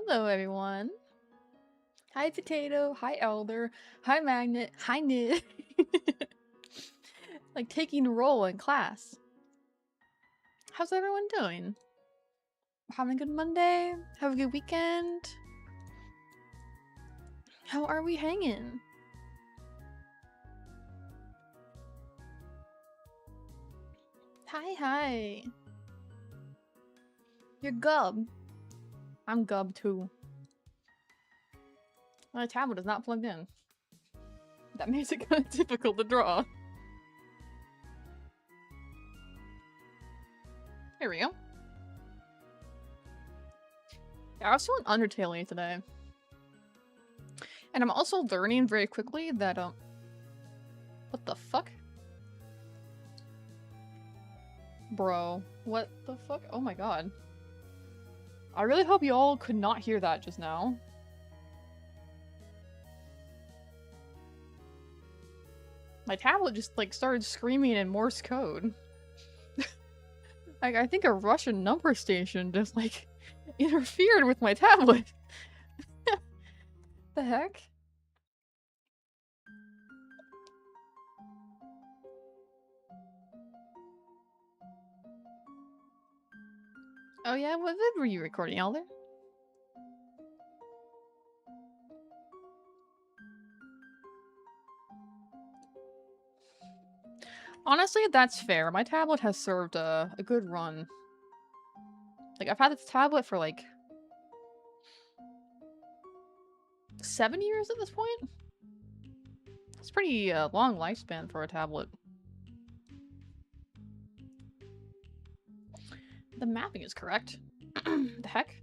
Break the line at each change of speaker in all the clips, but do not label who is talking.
Hello, everyone. Hi, Potato. Hi, Elder. Hi, Magnet. Hi, Nid. Like taking a role in class. How's everyone doing? Having a good Monday? Have a good weekend? How are we hanging? Hi. You're Gub. I'm Gub too. My tablet is not plugged in. That makes it kind of difficult to draw. There we go. Yeah, I was feeling Undertale-y today. And I'm also learning very quickly that, what the fuck? Bro, what the fuck? Oh my god. I really hope you all could not hear that just now. My tablet just, like, started screaming in Morse code. Like, I think a Russian number station just, like, interfered with my tablet. The heck? Oh yeah, what vid were you recording, Elder? Honestly, that's fair. My tablet has served a good run. Like, I've had this tablet for, like, 7 years at this point? It's pretty long lifespan for a tablet. The mapping is correct. The heck?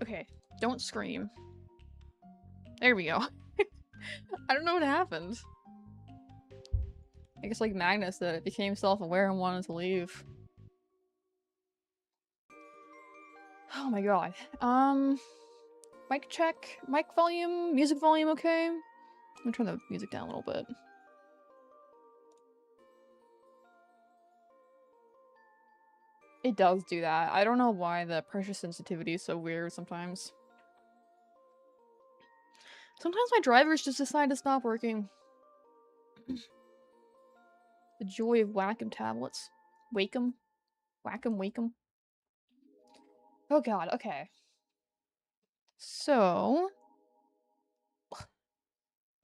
Okay, don't scream. There we go. I don't know what happened. I guess like Magnus that it became self-aware and wanted to leave. Oh my god. Mic check. Mic volume. Music volume okay? I'm gonna turn the music down a little bit. It does do that. I don't know why the pressure sensitivity is so weird sometimes. Sometimes my drivers just decide to stop working. The joy of Wacom tablets. Wacom? Wacom, Wacom? Oh god, okay. So...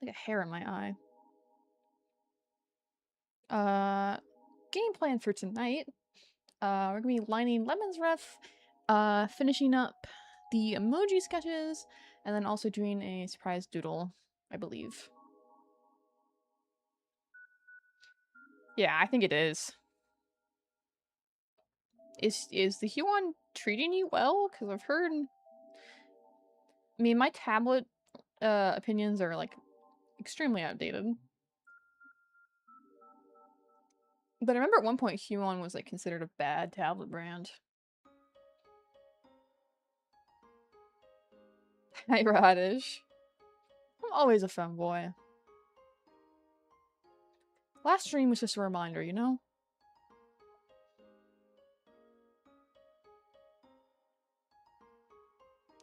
like a hair in my eye. Game plan for tonight. We're gonna be lining Lemon's Ref, finishing up the emoji sketches, and then also doing a surprise doodle, I believe. Yeah, I think it is. Is the Huon treating you well? Because I've heard... I mean, my tablet opinions are, like, extremely outdated. But I remember at one point Huon was, like, considered a bad tablet brand. Hi, Radish. I'm always a femboy. Last stream was just a reminder, you know?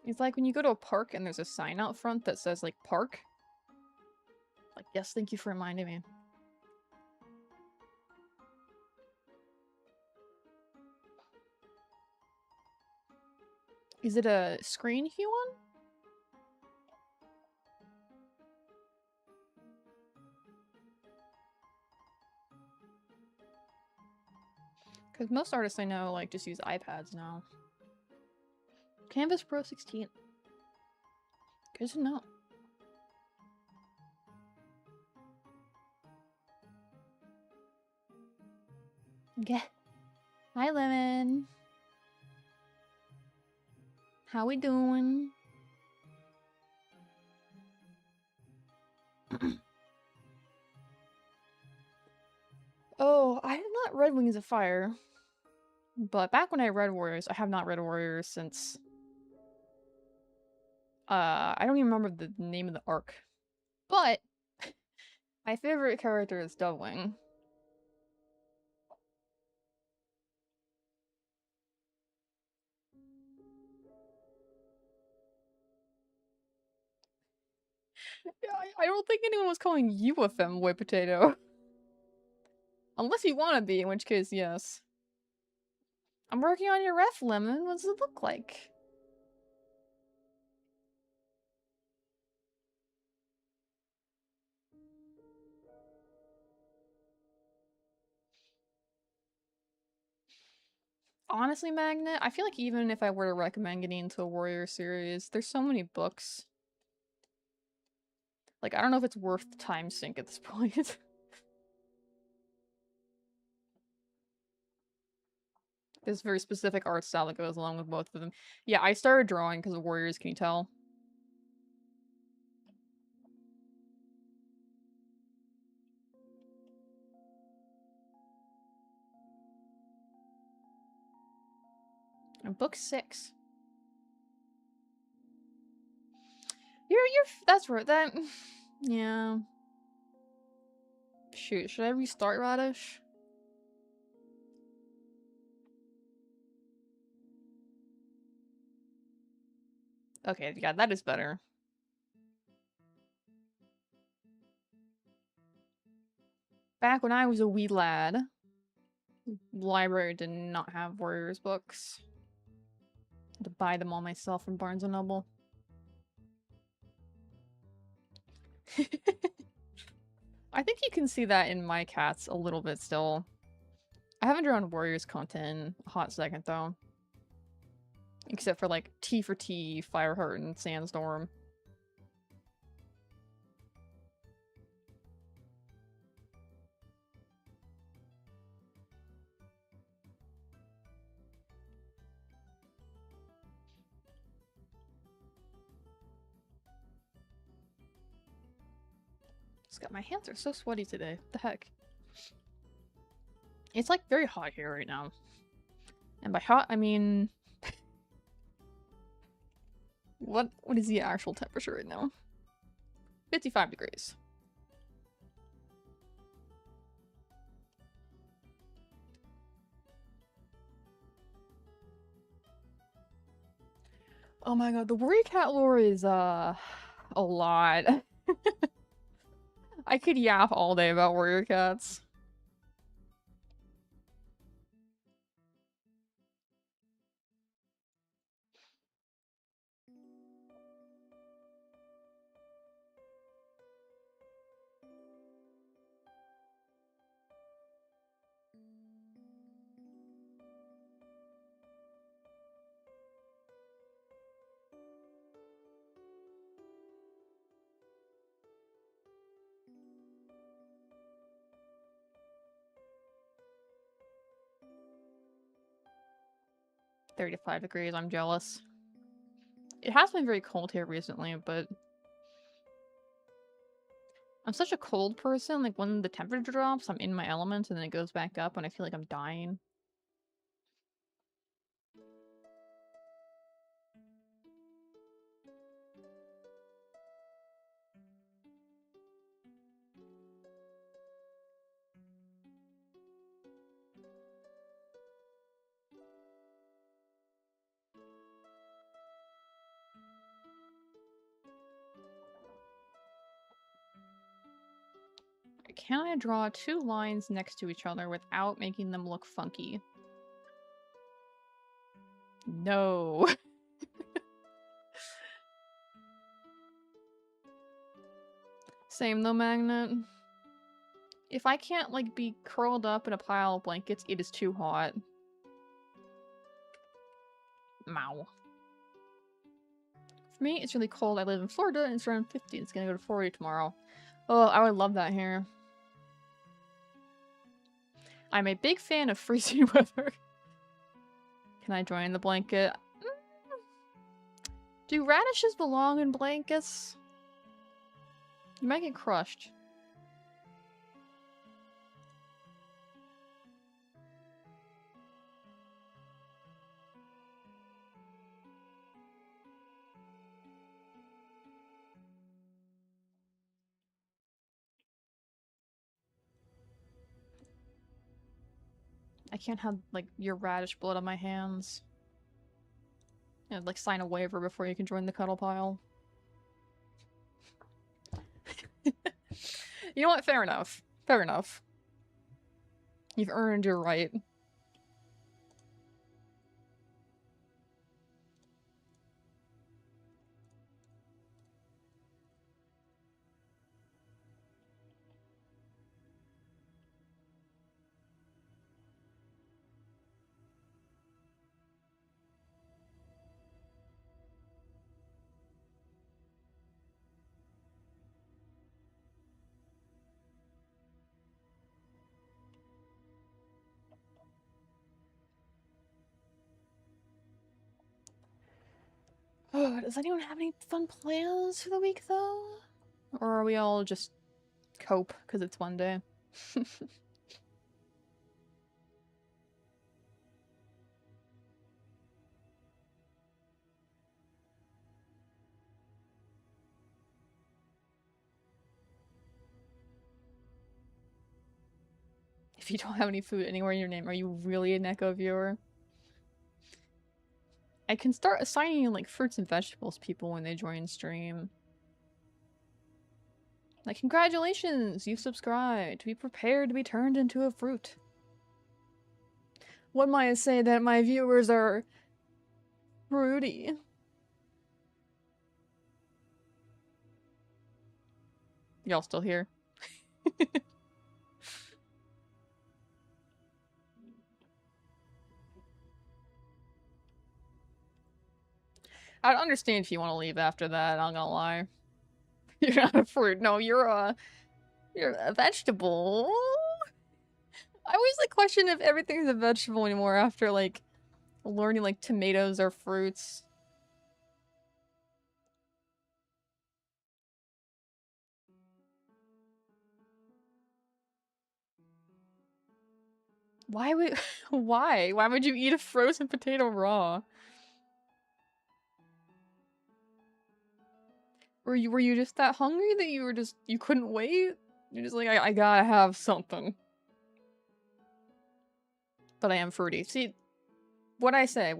It's like when you go to a park and there's a sign out front that says, like, park. Like, yes, thank you for reminding me. Is it a screen Huon? Because most artists I know, like, just use iPads now. Canvas Pro 16. Good to know. Yeah. Hi, Lemon. How we doing? Oh, I have not read Wings of Fire. But back when I read Warriors, I have not read Warriors since... I don't even remember the name of the arc. But... my favorite character is Dovewing. I don't think anyone was calling you a femboy potato. Unless you want to be, in which case, yes. I'm working on your ref, Lemon. What does it look like? Honestly, Magnet, I feel like even if I were to recommend getting into a Warrior series, there's so many books. Like, I don't know if it's worth the time sink at this point. There's very specific art style that goes along with both of them. Yeah, I started drawing because of Warriors, can you tell? And book 6. That's right, that... yeah. Shoot, should I restart Radish? Okay, yeah, that is better. Back when I was a wee lad, library did not have Warriors books. I had to buy them all myself from Barnes & Noble. I think you can see that in my cats a little bit still. I haven't drawn Warriors content in a hot second, though. Except for, like, T for T, Fireheart, and Sandstorm. My hands are so sweaty today. What the heck? It's, like, very hot here right now. And by hot, I mean... What is the actual temperature right now? 55 degrees. Oh my god, the Warrior Cat lore is, a lot. I could yap all day about Warrior Cats. "35 degrees, I'm jealous." It has been very cold here recently, but I'm such a cold person, like, when the temperature drops, I'm in my element, and then it goes back up, and I feel like I'm dying. Can I draw 2 lines next to each other without making them look funky? No. Same though, Magnet. If I can't, like, be curled up in a pile of blankets, it is too hot. Mow. For me, it's really cold. I live in Florida, and it's around 50. It's gonna go to 40 tomorrow. Oh, I would love that here. I'm a big fan of freezing weather. Can I join the blanket? Do radishes belong in blankets? You might get crushed. I can't have, like, your radish blood on my hands. And, like, sign a waiver before you can join the cuddle pile. You know what? Fair enough. Fair enough. You've earned your right. Oh, does anyone have any fun plans for the week, though? Or are we all just cope because it's one day? If you don't have any food anywhere in your name, are you really an Echo viewer? I can start assigning, like, fruits and vegetables people when they join stream. Like, congratulations, you subscribed. Be prepared to be turned into a fruit. One might say that my viewers are fruity. Y'all still here? I'd understand if you want to leave after that, I'm not gonna lie. You're not a fruit. No, you're a vegetable. I always, like, question if everything's a vegetable anymore after, like, learning, like, tomatoes are fruits. Why would- why? Why would you eat a frozen potato raw? Were you just that hungry that you couldn't wait? You're just like, I gotta have something. But I am fruity. See, what I say.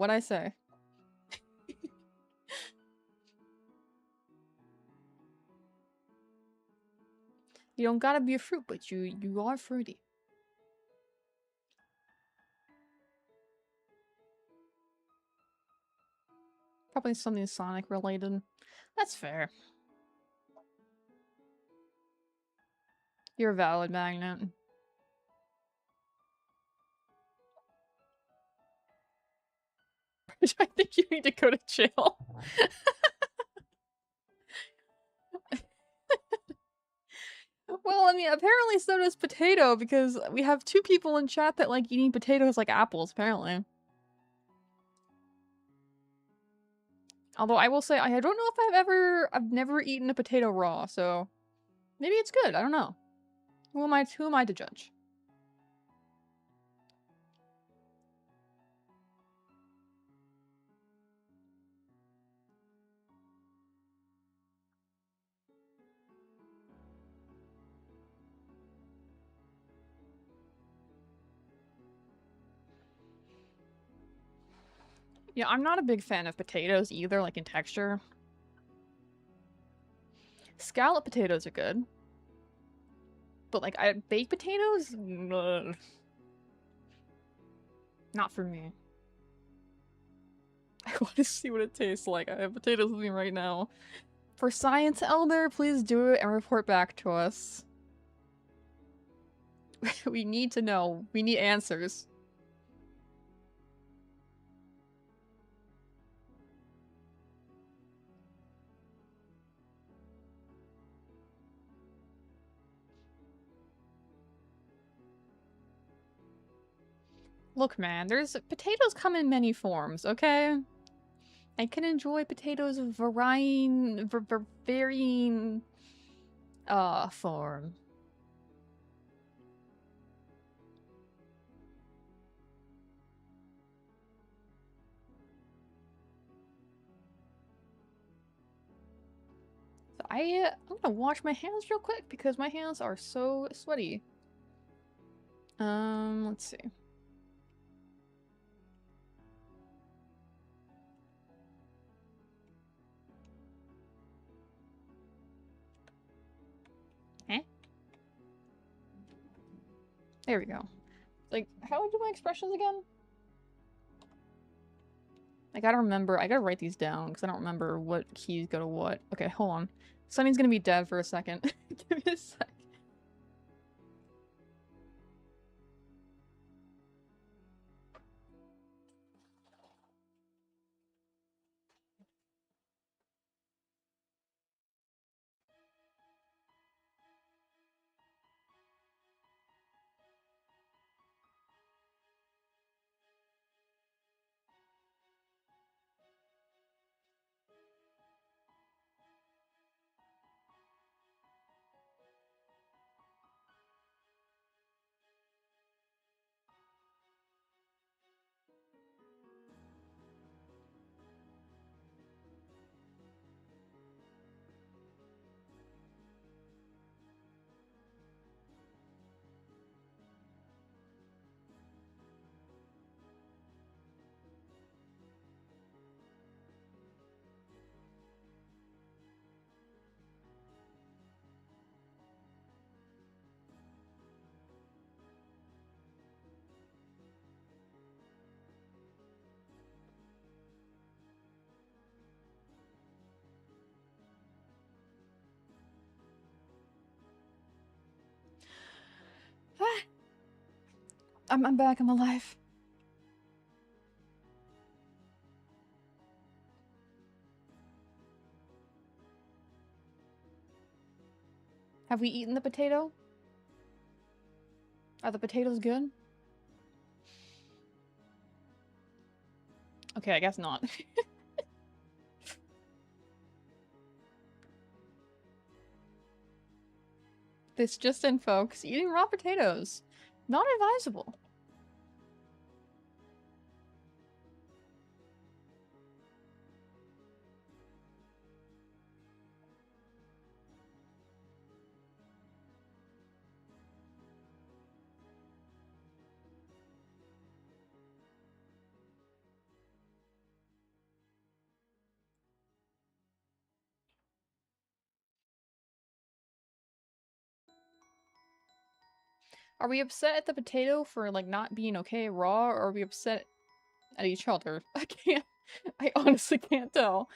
You don't gotta be a fruit, but you are fruity. Probably something Sonic related. That's fair. You're a valid magnet. I think you need to go to jail. Well, I mean, apparently so does Potato, because we have 2 people in chat that like eating potatoes like apples, apparently. Although I will say, I don't know if I've never eaten a potato raw, so maybe it's good, I don't know. Who am I to judge? Yeah, I'm not a big fan of potatoes either, like in texture. Scallop potatoes are good. But like, baked potatoes? Ugh. Not for me. I want to see what it tastes like. I have potatoes with me right now. For Science Elder, please do it and report back to us. We need to know. We need answers. Look, man, potatoes come in many forms, okay? I can enjoy potatoes of varying form. So I'm gonna wash my hands real quick because my hands are so sweaty. Let's see. Eh? There we go. Like, how do I do my expressions again? I gotta write these down because I don't remember what keys go to what. Okay, hold on. Sunny's gonna be dead for a second. Give me a sec. I'm back, I'm alive. Have we eaten the potato? Are the potatoes good? Okay, I guess not. This just in, folks. Eating raw potatoes. Not advisable. Are we upset at the potato for, like, not being okay raw, or are we upset at each other? I honestly can't tell.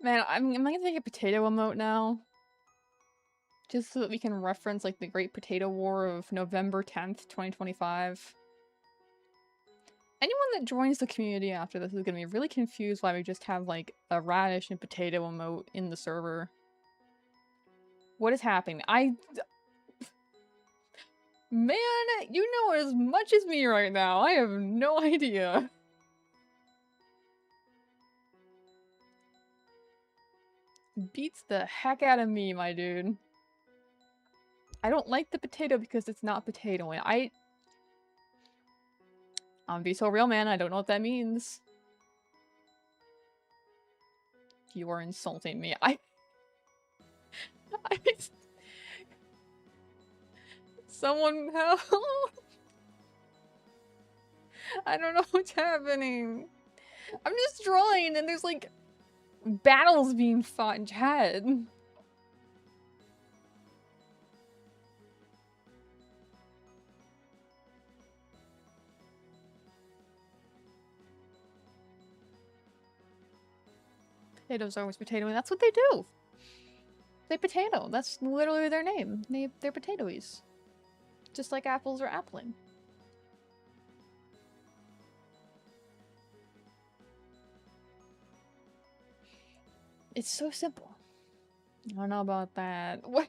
Man, am I gonna take a potato emote now? Just so that we can reference, like, the Great Potato War of November 10th, 2025. Anyone that joins the community after this is gonna be really confused why we just have, like, a radish and potato emote in the server. What is happening? Man, you know as much as me right now. I have no idea. Beats the heck out of me, my dude. I don't like the potato because it's not potato. And I'm gonna be so real, man. I don't know what that means. You are insulting me. Someone help! I don't know what's happening. I'm just drawing and there's like battles being fought in chat. Potatoes are always potato, and that's what they do. They potato. That's literally their name. They're potatoes. Just like apples are appling. It's so simple. I don't know about that. What?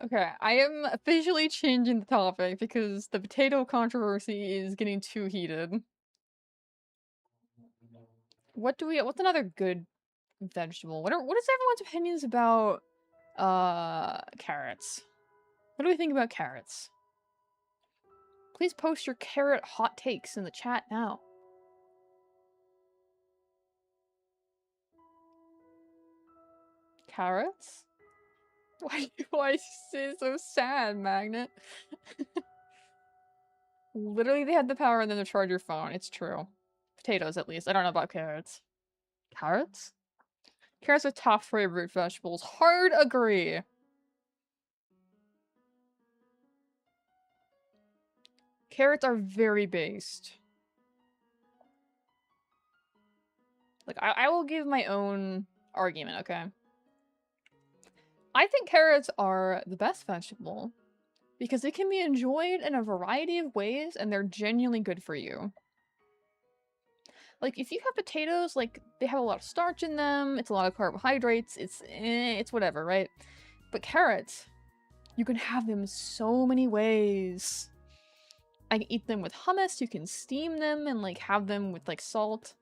Okay, I am officially changing the topic because the potato controversy is getting too heated. What's another good vegetable? What is everyone's opinions about carrots? What do we think about carrots? Please post your carrot hot takes in the chat now. Carrots? Why is it so sad, Magnet? Literally, they had the power and then to charge your phone. It's true. Potatoes, at least. I don't know about carrots. Carrots? Carrots are top 3 root vegetables. Hard agree. Carrots are very based. Like, I will give my own argument, okay? I think carrots are the best vegetable because it can be enjoyed in a variety of ways and they're genuinely good for you. Like, if you have potatoes, like, they have a lot of starch in them, it's a lot of carbohydrates, it's whatever, right? But carrots, you can have them so many ways. I can eat them with hummus, you can steam them and, like, have them with, like, salt.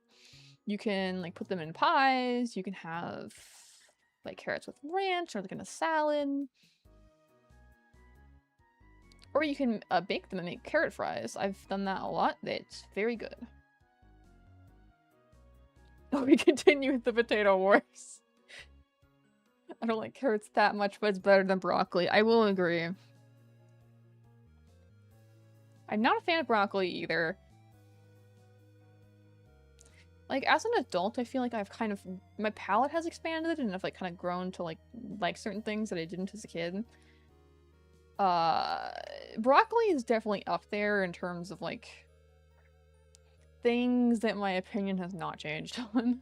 You can, like, put them in pies, you can have, like, carrots with ranch, or, like, in a salad. Or you can bake them and make carrot fries. I've done that a lot, it's very good. Oh, we continue with the potato wars. I don't like carrots that much, but it's better than broccoli. I will agree. I'm not a fan of broccoli either. Like, as an adult, I feel like I've kind of... my palate has expanded and I've, like, kind of grown to, like certain things that I didn't as a kid. Broccoli is definitely up there in terms of, like, things that my opinion has not changed on.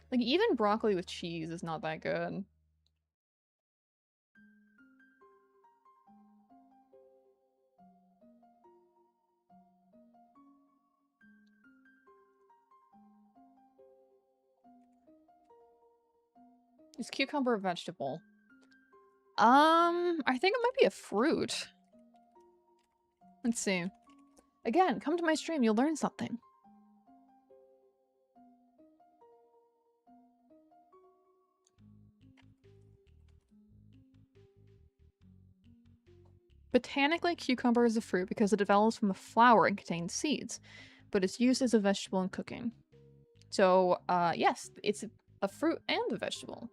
Like, even broccoli with cheese is not that good. Is cucumber a vegetable? I think it might be a fruit. Let's see. Again, come to my stream, you'll learn something. Botanically, cucumber is a fruit because it develops from a flower and contains seeds, but it's used as a vegetable in cooking. So, yes, it's a fruit and a vegetable.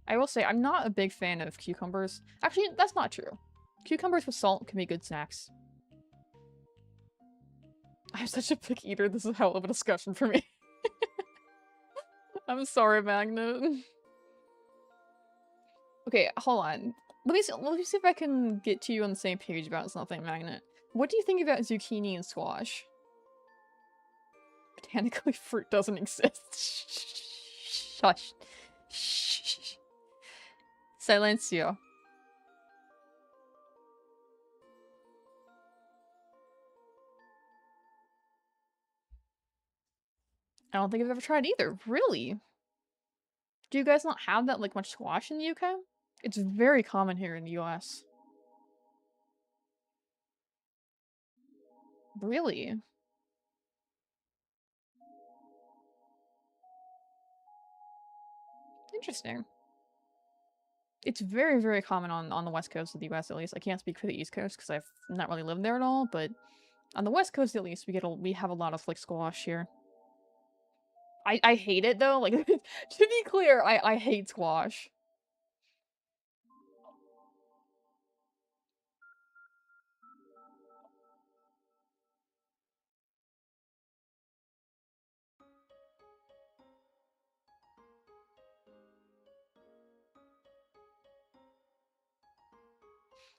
I will say, I'm not a big fan of cucumbers. Actually, that's not true. Cucumbers with salt can be good snacks. I'm such a picky eater, this is a hell of a discussion for me. I'm sorry, Magnet. Okay, hold on. Let me see if I can get to you on the same page about something, Magnet. What do you think about zucchini and squash? Botanically, fruit doesn't exist. Shush. Shh. Silencio. I don't think I've ever tried either. Really? Do you guys not have that like much squash in the UK? It's very common here in the US. Really? Interesting. It's very, very common on the west coast of the US at least. I can't speak for the east coast because I've not really lived there at all, but on the west coast at least we have a lot of like squash here. I hate it though, like to be clear, I hate squash.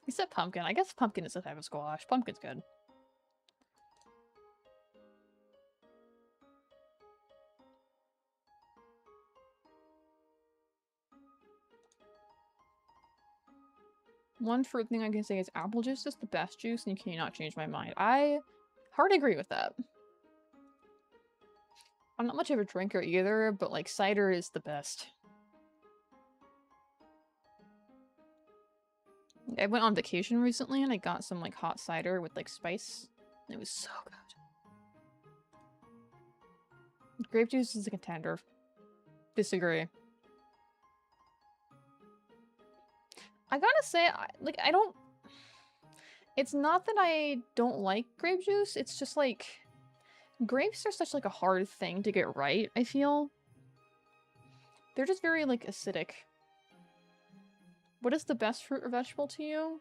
Except pumpkin. I guess pumpkin is a type of squash. Pumpkin's good. One fruit thing I can say is apple juice is the best juice and you cannot change my mind. I hard agree with that. I'm not much of a drinker either, but like cider is the best. I went on vacation recently and I got some like hot cider with like spice. It was so good. Grape juice is a contender. Disagree. I gotta say, I don't... It's not that I don't like grape juice, it's just like... Grapes are such like a hard thing to get right, I feel. They're just very like acidic. What is the best fruit or vegetable to you?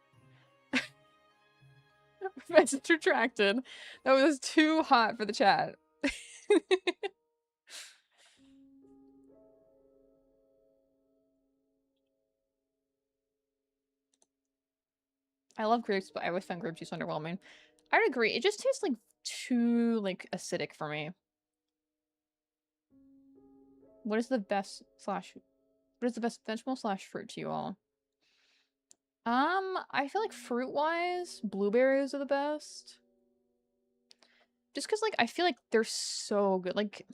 Message retracted. That was too hot for the chat. I love grapes, but I always found grape juice underwhelming. I would agree. It just tastes like too like acidic for me. What is the best vegetable slash fruit to you all? I feel like fruit-wise, blueberries are the best. Just because, like, I feel like they're so good. Like,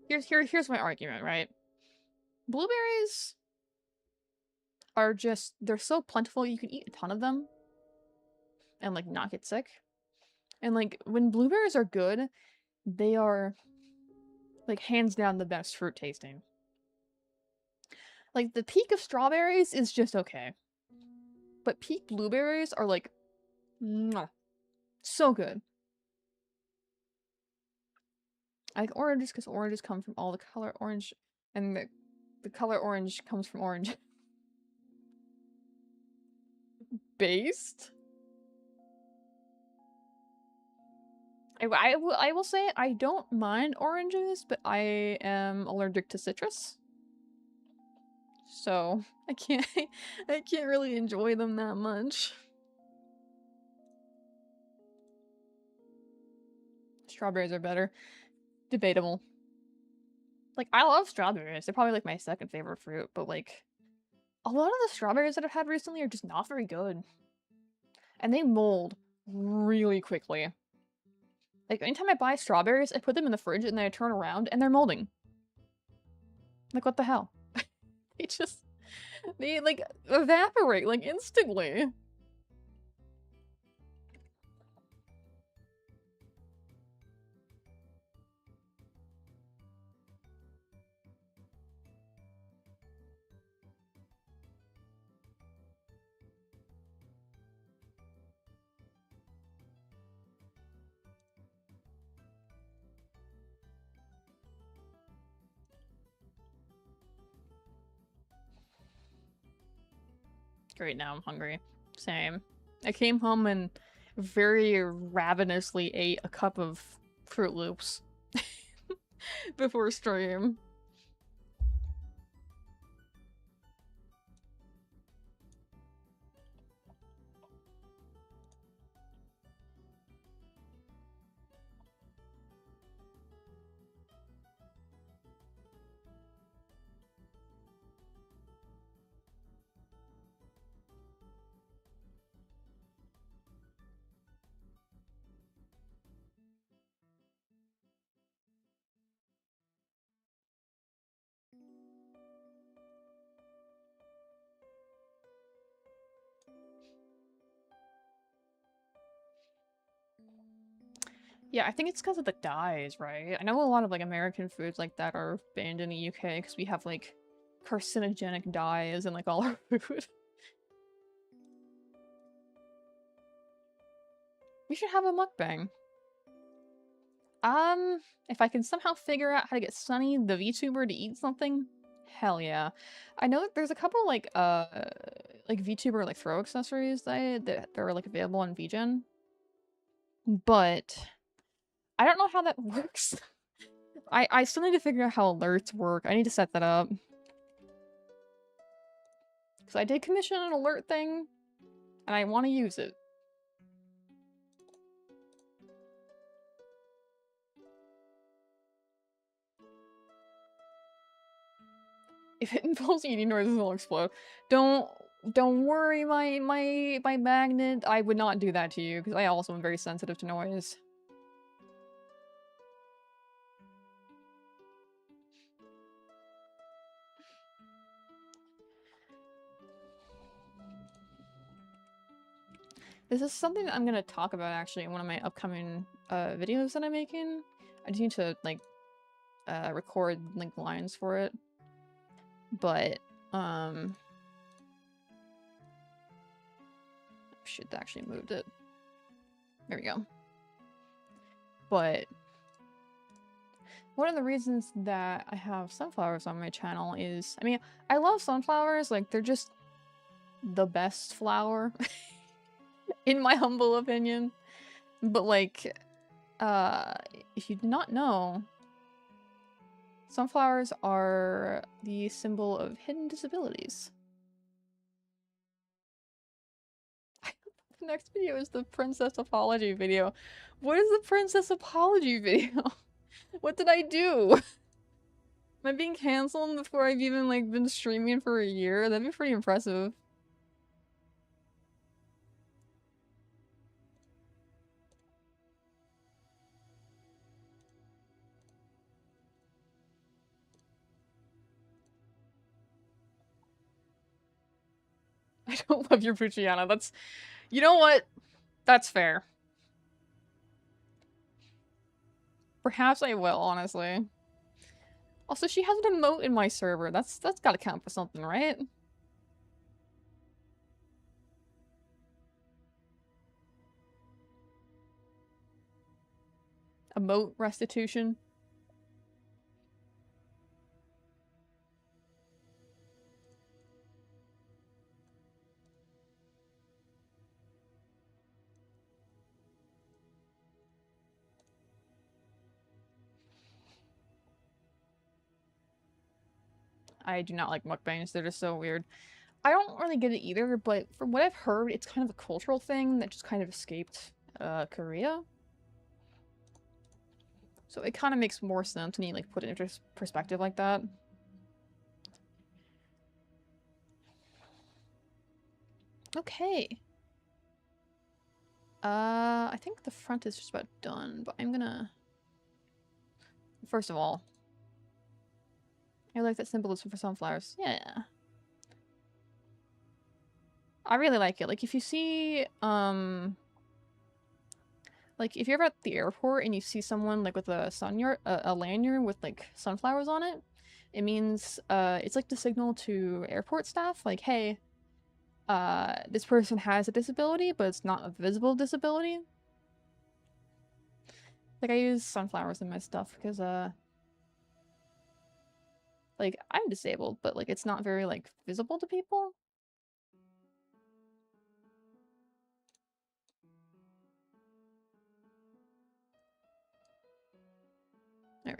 here's my argument, right? Blueberries are just, they're so plentiful, you can eat a ton of them and, like, not get sick. And, like, when blueberries are good, they are, like, hands down the best fruit tasting. Like, the peak of strawberries is just okay. But peak blueberries are, like, mwah, so good. I like oranges because oranges come from all the color orange, and the color orange comes from orange. Based? I will say I don't mind oranges, but I am allergic to citrus. So I can't really enjoy them that much. Strawberries are better. Debatable. Like, I love strawberries. They're probably like my second favorite fruit, but like a lot of the strawberries that I've had recently are just not very good. And they mold really quickly. Like, anytime I buy strawberries, I put them in the fridge and then I turn around and they're molding. Like, what the hell? They like evaporate like instantly. Great, now I'm hungry. Same. I came home and very ravenously ate a cup of Fruit Loops before stream. Yeah, I think it's because of the dyes, right? I know a lot of like American foods like that are banned in the UK because we have like carcinogenic dyes in like all our food. We should have a mukbang. If I can somehow figure out how to get Sunny, the VTuber, to eat something, hell yeah. I know that there's a couple like VTuber like throw accessories that are like available on VGen, but I don't know how that works. I still need to figure out how alerts work. I need to set that up. Because I did commission an alert thing, and I want to use it. If it involves eating noises, it'll explode. Don't worry, my magnet. I would not do that to you, because I also am very sensitive to noise. This is something that I'm gonna talk about actually in one of my upcoming videos that I'm making. I just need to like record like lines for it. But should have actually moved it. There we go. But one of the reasons that I have sunflowers on my channel is, I mean, I love sunflowers, like they're just the best flower in my humble opinion. But like if you do not know, sunflowers are the symbol of hidden disabilities. The next video is the princess apology video. What is the princess apology video? What did I do? Am I being canceled before I've even like been streaming for a year? That'd be pretty impressive. I don't love your Pucciana. That's, you know what? That's fair. Perhaps I will, honestly. Also, she has an emote in my server. That's gotta count for something, right? Emote restitution. I do not like mukbangs. They're just so weird. I don't really get it either, but from what I've heard, it's kind of a cultural thing that just kind of escaped Korea. So it kind of makes more sense when you like put it into perspective like that. Okay. I think the front is just about done, but I'm gonna... First of all, I like that symbolism for sunflowers. Yeah. I really like it. Like, if you see, like, if you're ever at the airport and you see someone, like, with a a lanyard with, like, sunflowers on it, it means, it's like the signal to airport staff, like, hey, this person has a disability, but it's not a visible disability. Like, I use sunflowers in my stuff because, like, I'm disabled, but, like, it's not very, like, visible to people.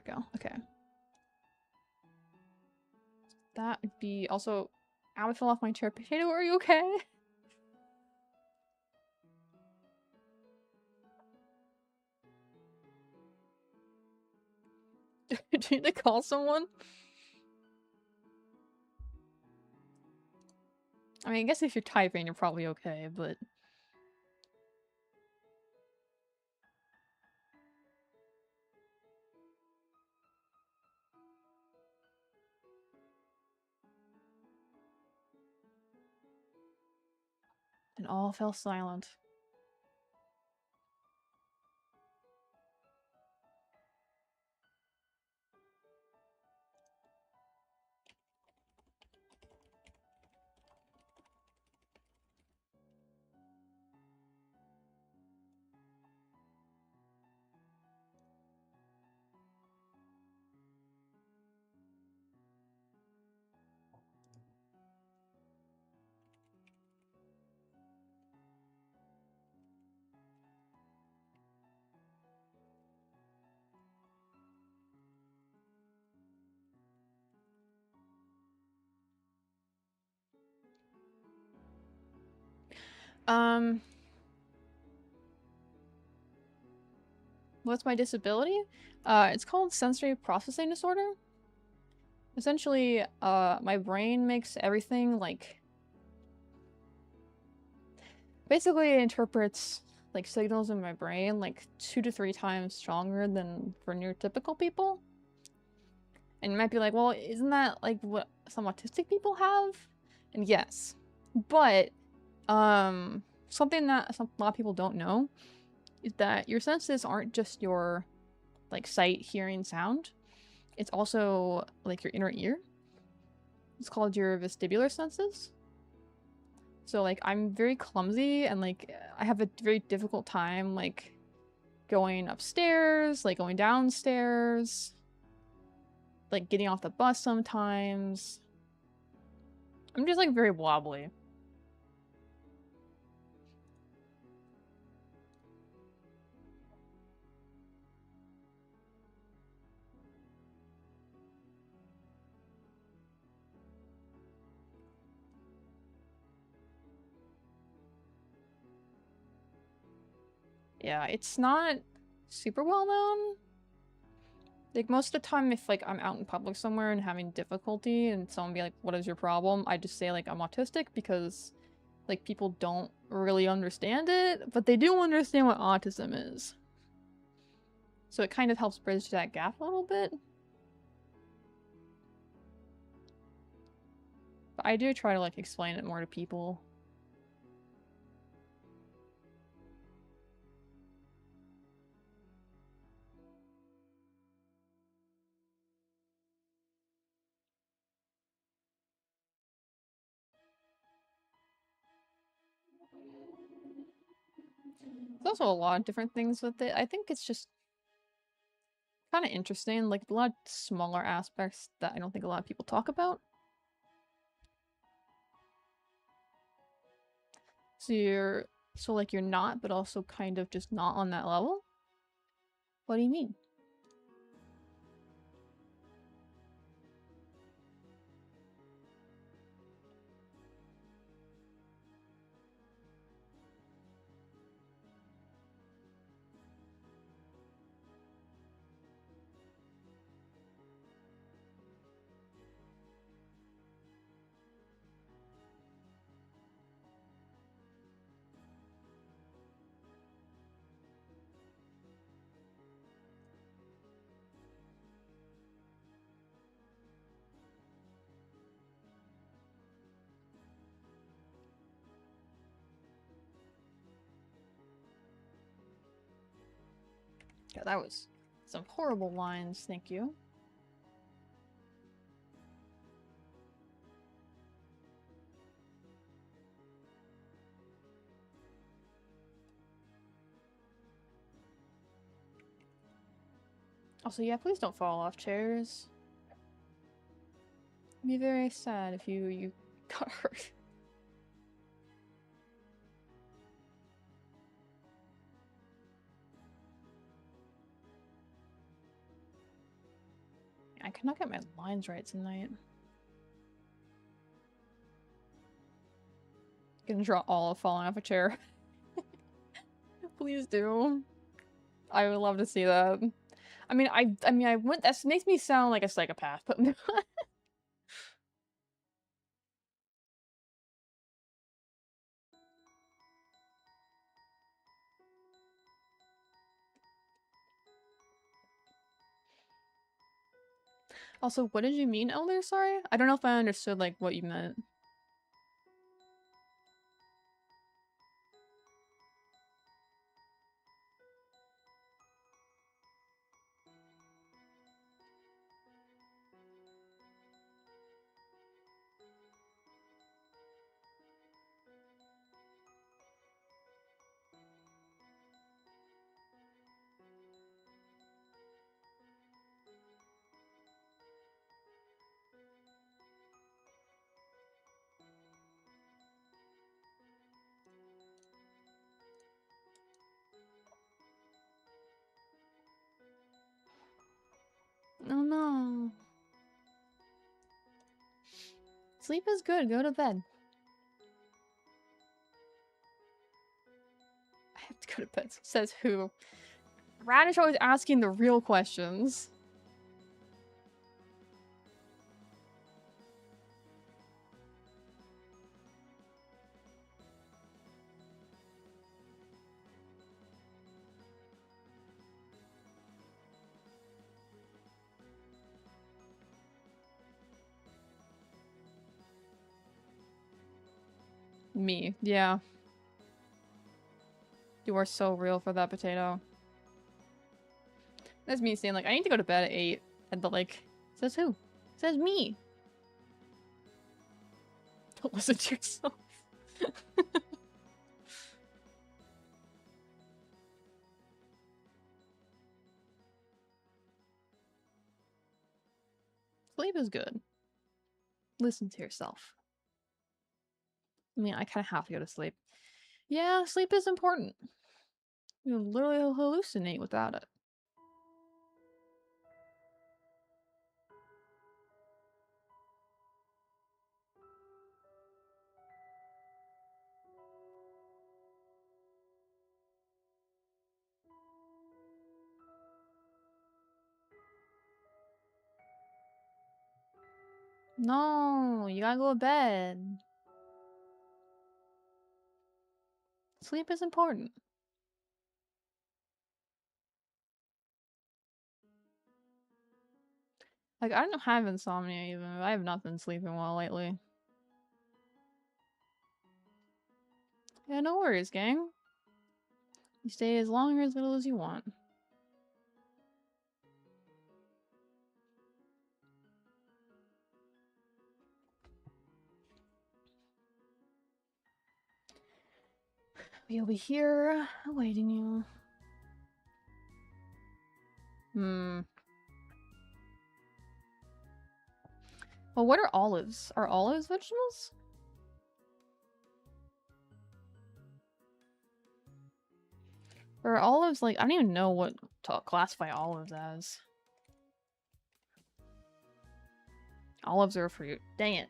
we go. Okay. That would be also... Ow, I fell off my chair. Potato, are you okay? Do you need to call someone? I mean, I guess if you're typing, you're probably okay, but... And all fell silent. What's my disability? It's called sensory processing disorder. Essentially, my brain makes everything, like... Basically, it interprets, like, signals in my brain, like, 2 to 3 times stronger than for neurotypical people. And you might be like, well, isn't that, like, what some autistic people have? And yes. But, something that a lot of people don't know is that your senses aren't just your, like, sight, hearing, sound. It's also, like, your inner ear. It's called your vestibular senses. So, like, I'm very clumsy and, like, I have a very difficult time, like, going upstairs, like, going downstairs, like, getting off the bus sometimes. I'm just, like, very wobbly. Yeah, it's not super well known. Like, most of the time, if, like, I'm out in public somewhere and having difficulty and someone be like, what is your problem? I just say, like, I'm autistic because, like, people don't really understand it, but they do understand what autism is. So it kind of helps bridge that gap a little bit. But I do try to, like, explain it more to people. There's also a lot of different things with it. I think it's just kind of interesting, like a lot of smaller aspects that I don't think a lot of people talk about. So like you're not, but also kind of just not on that level? What do you mean? Yeah, that was some horrible lines, thank you. Also, yeah, please don't fall off chairs. It'd be very sad if you got hurt. I cannot get my lines right tonight. Gonna draw all of falling off a chair. Please do. I would love to see that. I mean, I went. That makes me sound like a psychopath, but also, what did you mean, Elder? Sorry, I don't know if I understood like what you meant. Oh no. Sleep is good. Go to bed. I have to go to bed. Says who? Radish always asking the real questions. Me. Yeah. You are so real for that potato. That's me saying like, I need to go to bed at 8. And like, says who? Says me. Don't listen to yourself. Sleep is good. Listen to yourself. I mean, I kind of have to go to sleep. Yeah, sleep is important. You literally hallucinate without it. No, you gotta go to bed. Sleep is important. Like, I don't have insomnia even. I have not been sleeping well lately. Yeah, no worries, gang. You stay as long or as little as you want. We'll be here awaiting you. Well, what are olives? Are olives vegetables? Or are olives like, I don't even know what to classify olives as. Olives are a fruit. Dang it.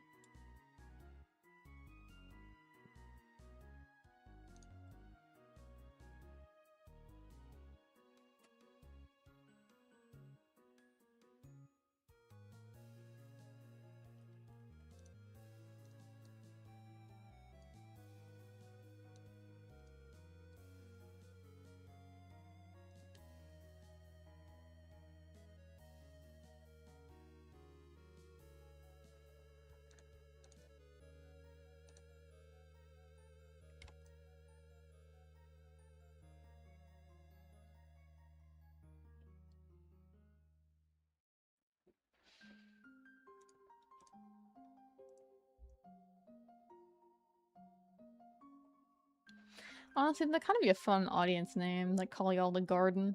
Honestly, that kind of be a fun audience name, like call y'all the garden.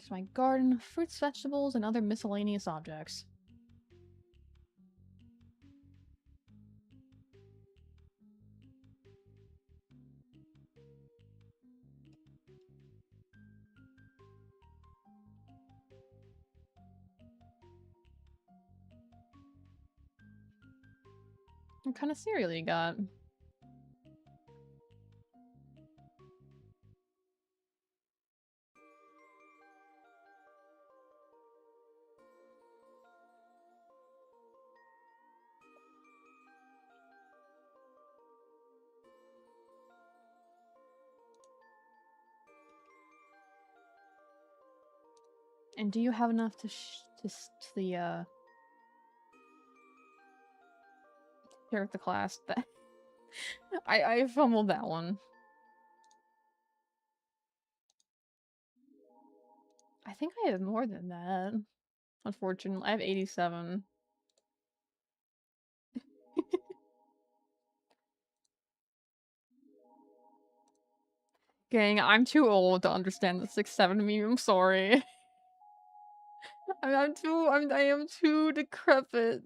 Here's my garden, fruits, vegetables, and other miscellaneous objects. What kind of cereal you got? And do you have enough to share with the class? That I fumbled that one. I think I have more than that. Unfortunately, I have 87. Gang, I'm too old to understand the 6-7 meme. I'm sorry. I am too decrepit.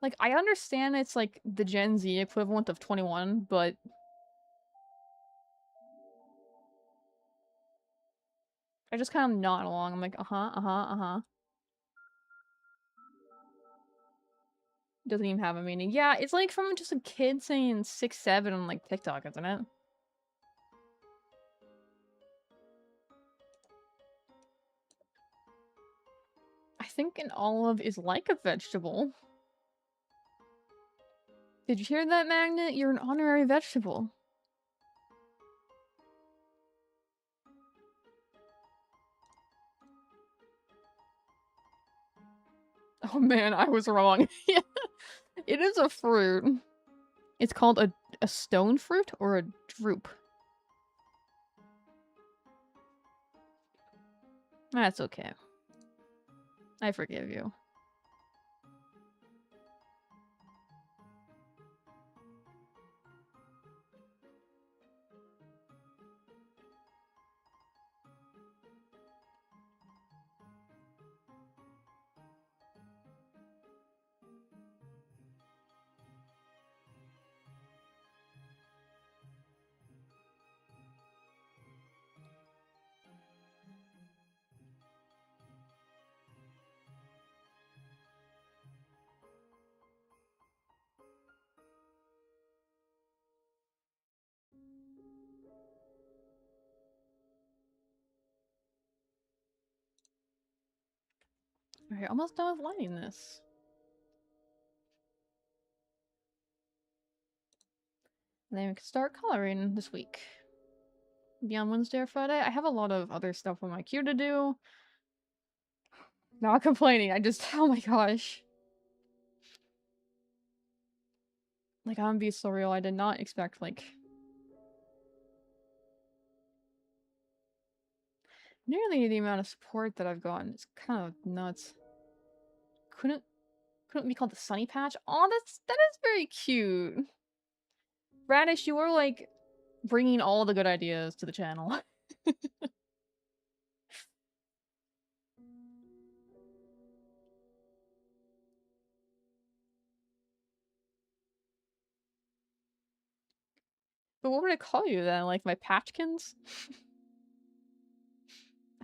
Like, I understand it's like the Gen Z equivalent of 21, but I just kind of nod along. I'm like, uh-huh. Doesn't even have a meaning. Yeah, it's like from just a kid saying 6-7 on like TikTok, isn't it? I think an olive is like a vegetable. Did you hear that, Magnet? You're an honorary vegetable. Oh man, I was wrong. Yeah, it is a fruit. It's called a stone fruit or a drupe. That's okay. I forgive you. Alright, almost done with lighting this. And then we can start coloring this week. Be on Wednesday or Friday. I have a lot of other stuff on my queue to do. Not complaining, I just- oh my gosh. Like, I'm gonna be so real, I did not expect, like... nearly the amount of support that I've gotten. It's kind of nuts. Couldn't be called the Sunny Patch? Oh, that is very cute. Radish, you are, like, bringing all the good ideas to the channel. But what would I call you then? Like, my Patchkins?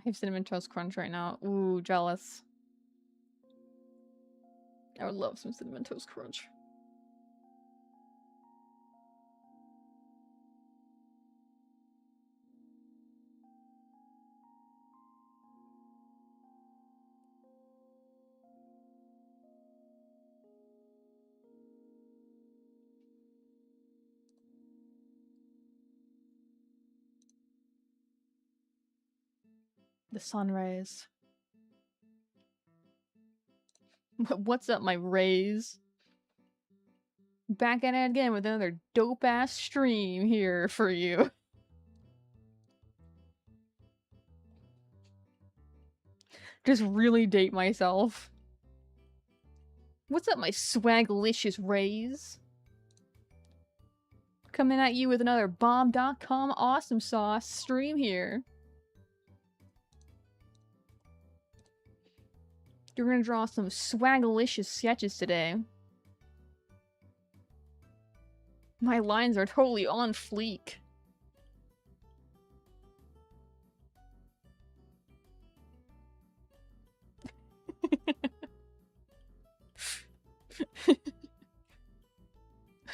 I have Cinnamon Toast Crunch right now. Ooh, jealous. I would love some Cinnamon Toast Crunch. The sunrise. What's up, my rays? Back at it again with another dope-ass stream here for you. Just really date myself. What's up, my swaglicious rays? coming at you with another bomb.com awesome sauce stream here. You're gonna draw some swagalicious sketches today. My lines are totally on fleek.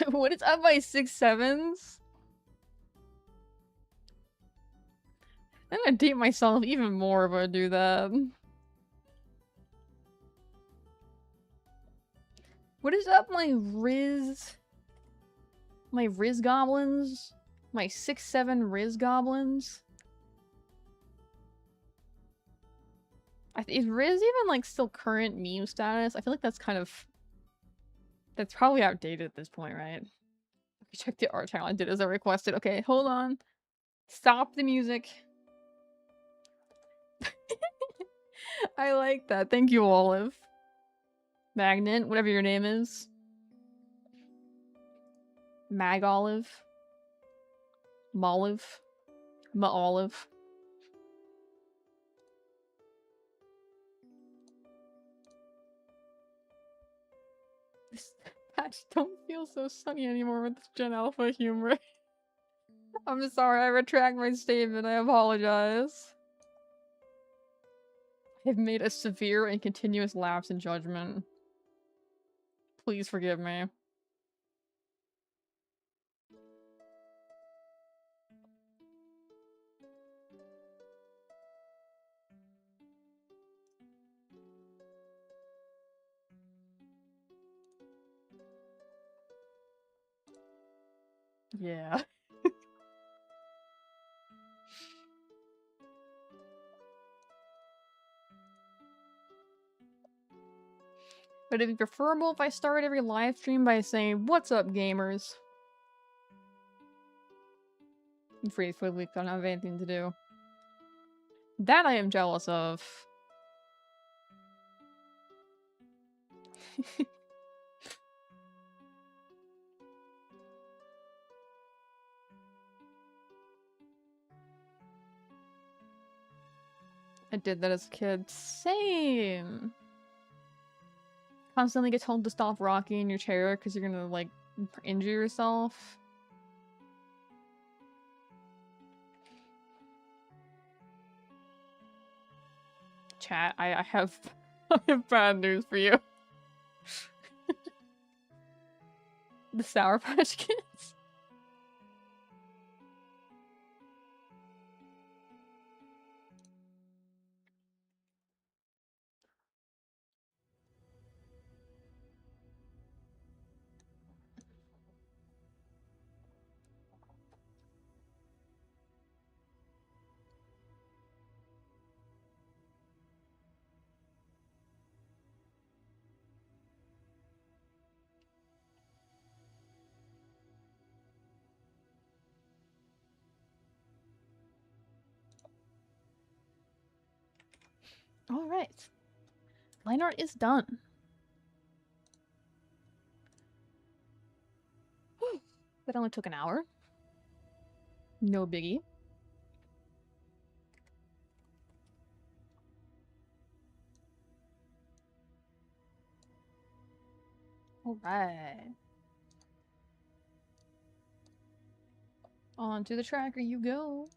What is up by 6/7s? I'm gonna date myself even more if I do that. What is up my Riz goblins? My 6/7 Riz goblins? Is Riz even like still current meme status? I feel like that's kind of... That's probably outdated at this point, right? Check the art channel I did as I requested. Okay, hold on. Stop the music. I like that. Thank you, Olive. Magnet, whatever your name is. Mag Olive. Molive. Ma-Olive. This patch don't feel so sunny anymore with this Gen Alpha humor. I'm sorry, I retract my statement. I apologize. I've made a severe and continuous lapse in judgment. Please forgive me. Yeah. But it'd be preferable if I start every live stream by saying, "What's up, gamers?" I'm free for the week, I don't have anything to do. That I am jealous of. I did that as a kid. Same! Constantly get told to stop rocking in your chair because you're gonna, like, injure yourself. Chat, I have I have bad news for you. The Sour Patch Kids. Alright. Line art is done. Whew. That only took an hour. No biggie. Alright. Onto the tracker you go.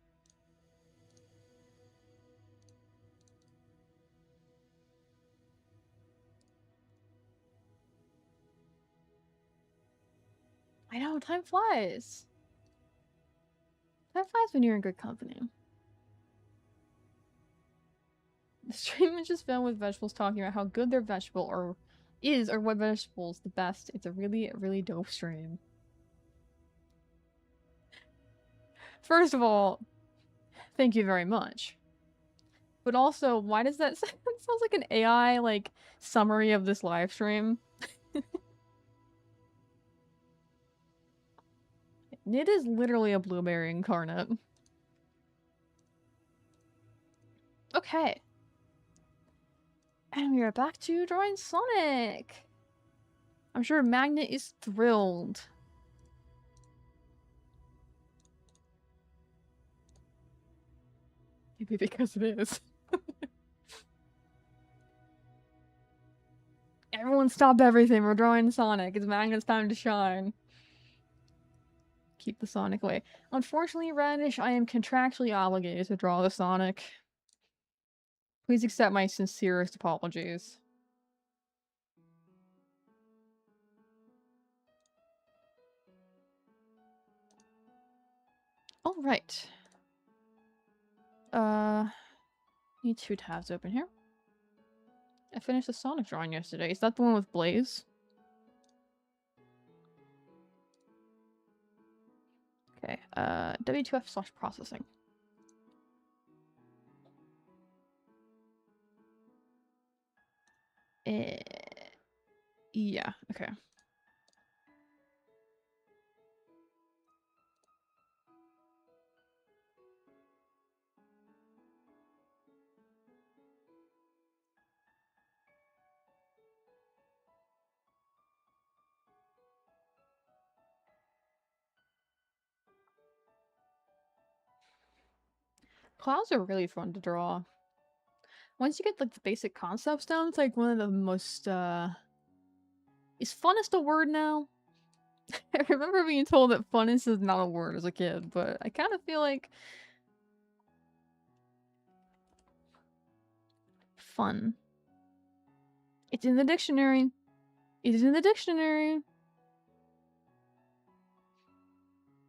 I know, time flies. Time flies when you're in good company. The stream is just filled with vegetables talking about how good their vegetable is or what vegetable's the best. It's a really, really dope stream. First of all, thank you very much. But also, why does that sound like an AI, like, summary of this live stream? It is literally a blueberry incarnate. Okay. And we are back to drawing Sonic. I'm sure Magnet is thrilled. Maybe because it is. Everyone stop everything. We're drawing Sonic. It's Magnet's time to shine. Keep the Sonic away. Unfortunately, Radish, I am contractually obligated to draw the Sonic. Please accept my sincerest apologies. Alright. Need 2 tabs open here. I finished the Sonic drawing yesterday. Is that the one with Blaze? Okay, W2F/processing. Yeah, okay. Clouds are really fun to draw. Once you get like the basic concepts down, it's like one of the most is funnest a word now? I remember being told that funnest is not a word as a kid, but I kind of feel like fun. It's in the dictionary. It is in the dictionary.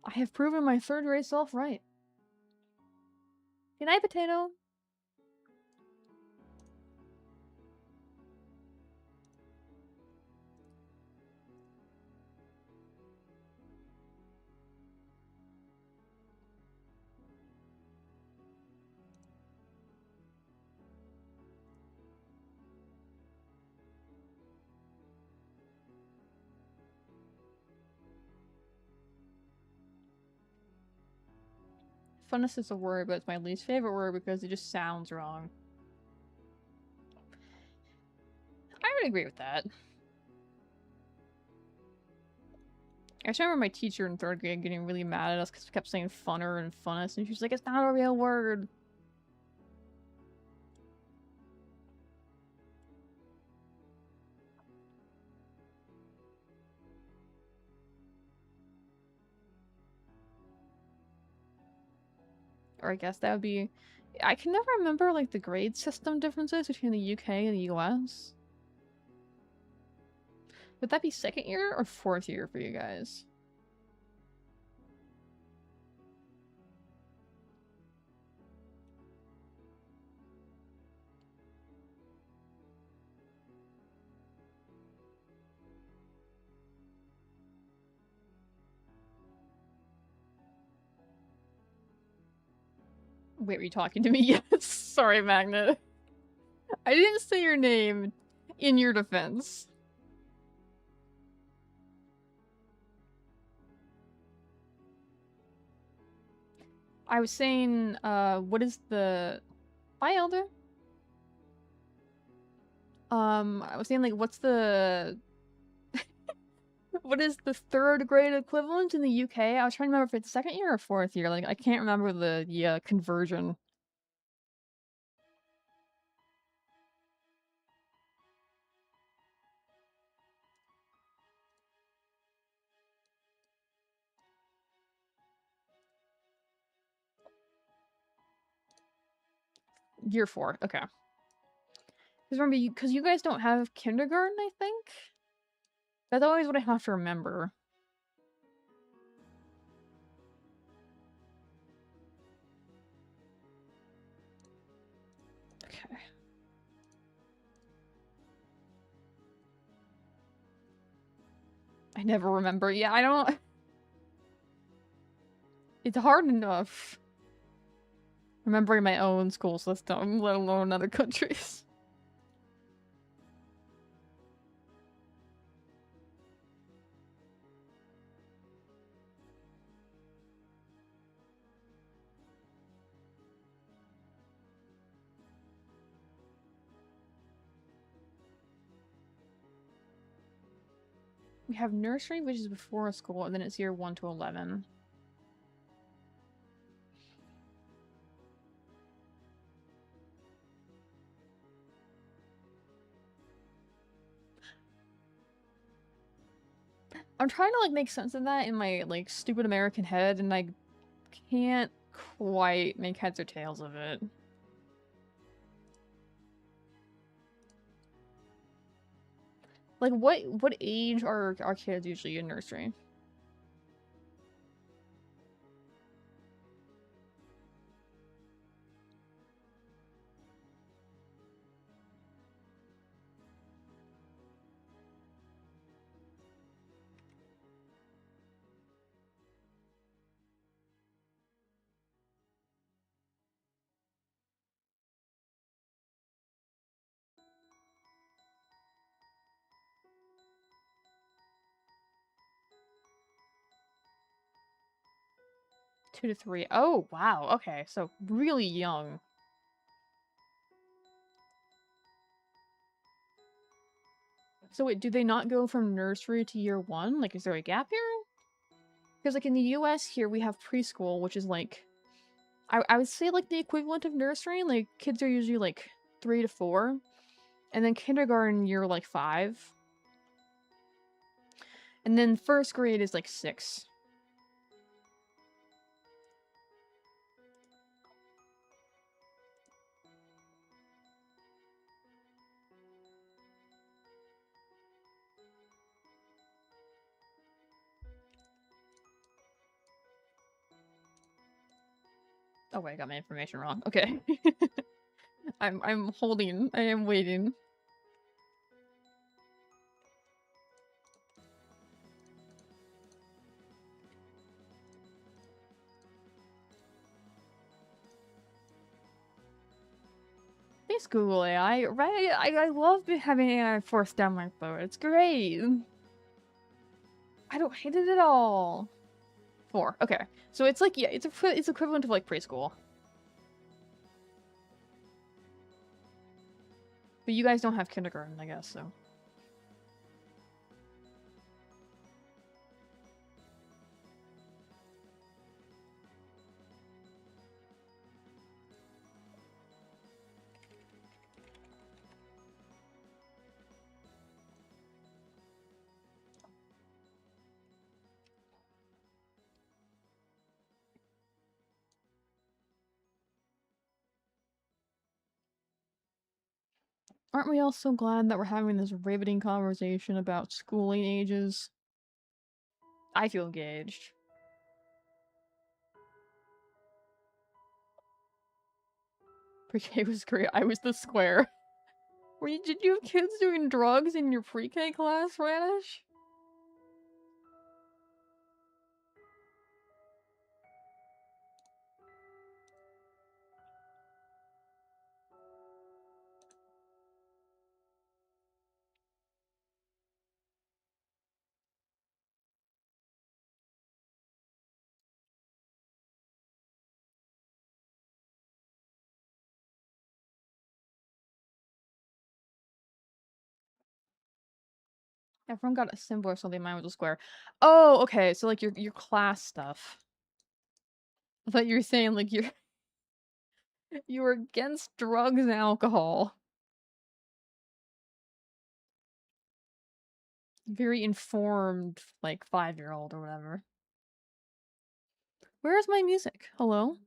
I have proven my third grade self right. Good night, potato. Funnest is a word, but it's my least favorite word because it just sounds wrong. I would agree with that. I just remember my teacher in 3rd grade getting really mad at us because we kept saying funner and funnest, and she was like, it's not a real word. Or I guess that would be... I can never remember, like, the grade system differences between the UK and the US. Would that be 2nd year or 4th year for you guys? Wait, were you talking to me? Yes. Sorry, Magnet. I didn't say your name in your defense. I was saying, what is the... Bye, Elder. I was saying, like, what's the... what is the 3rd grade equivalent in the UK? I was trying to remember if it's 2nd year or 4th year. Like, I can't remember the conversion. Year 4, okay. Because remember, because you guys don't have kindergarten, I think? That's always what I have to remember. Okay. I never remember. Yeah, I don't... It's hard enough remembering my own school system, let alone other countries. We have nursery, which is before school, and then it's year 1 to 11. I'm trying to like make sense of that in my like stupid American head, and I can't quite make heads or tails of it. Like what age are our kids usually in nursery? Two to three. Oh, wow. Okay, so really young. So wait, do they not go from nursery to year one? Like, is there a gap here? Because like in the US here, we have preschool, which is like, I would say like the equivalent of nursery. Like kids are usually like 3 to 4, and then kindergarten you're like 5, and then first grade is like 6. Oh wait, I got my information wrong. Okay. I'm holding. I am waiting. Thanks, Google AI. Right? I love having AI forced down my throat. It's great. I don't hate it at all. 4. Okay. So it's like, yeah, it's equivalent to like preschool. But you guys don't have kindergarten, I guess, so. Aren't we all so glad that we're having this riveting conversation about schooling ages? I feel engaged. Pre-K was great. I was the square. Did you have kids doing drugs in your pre-K class, Radish? Everyone got a symbol or something. Mine was a square. Oh, okay. So like your class stuff. I thought you were saying like you were against drugs and alcohol. Very informed, like 5-year-old or whatever. Where is my music? Hello?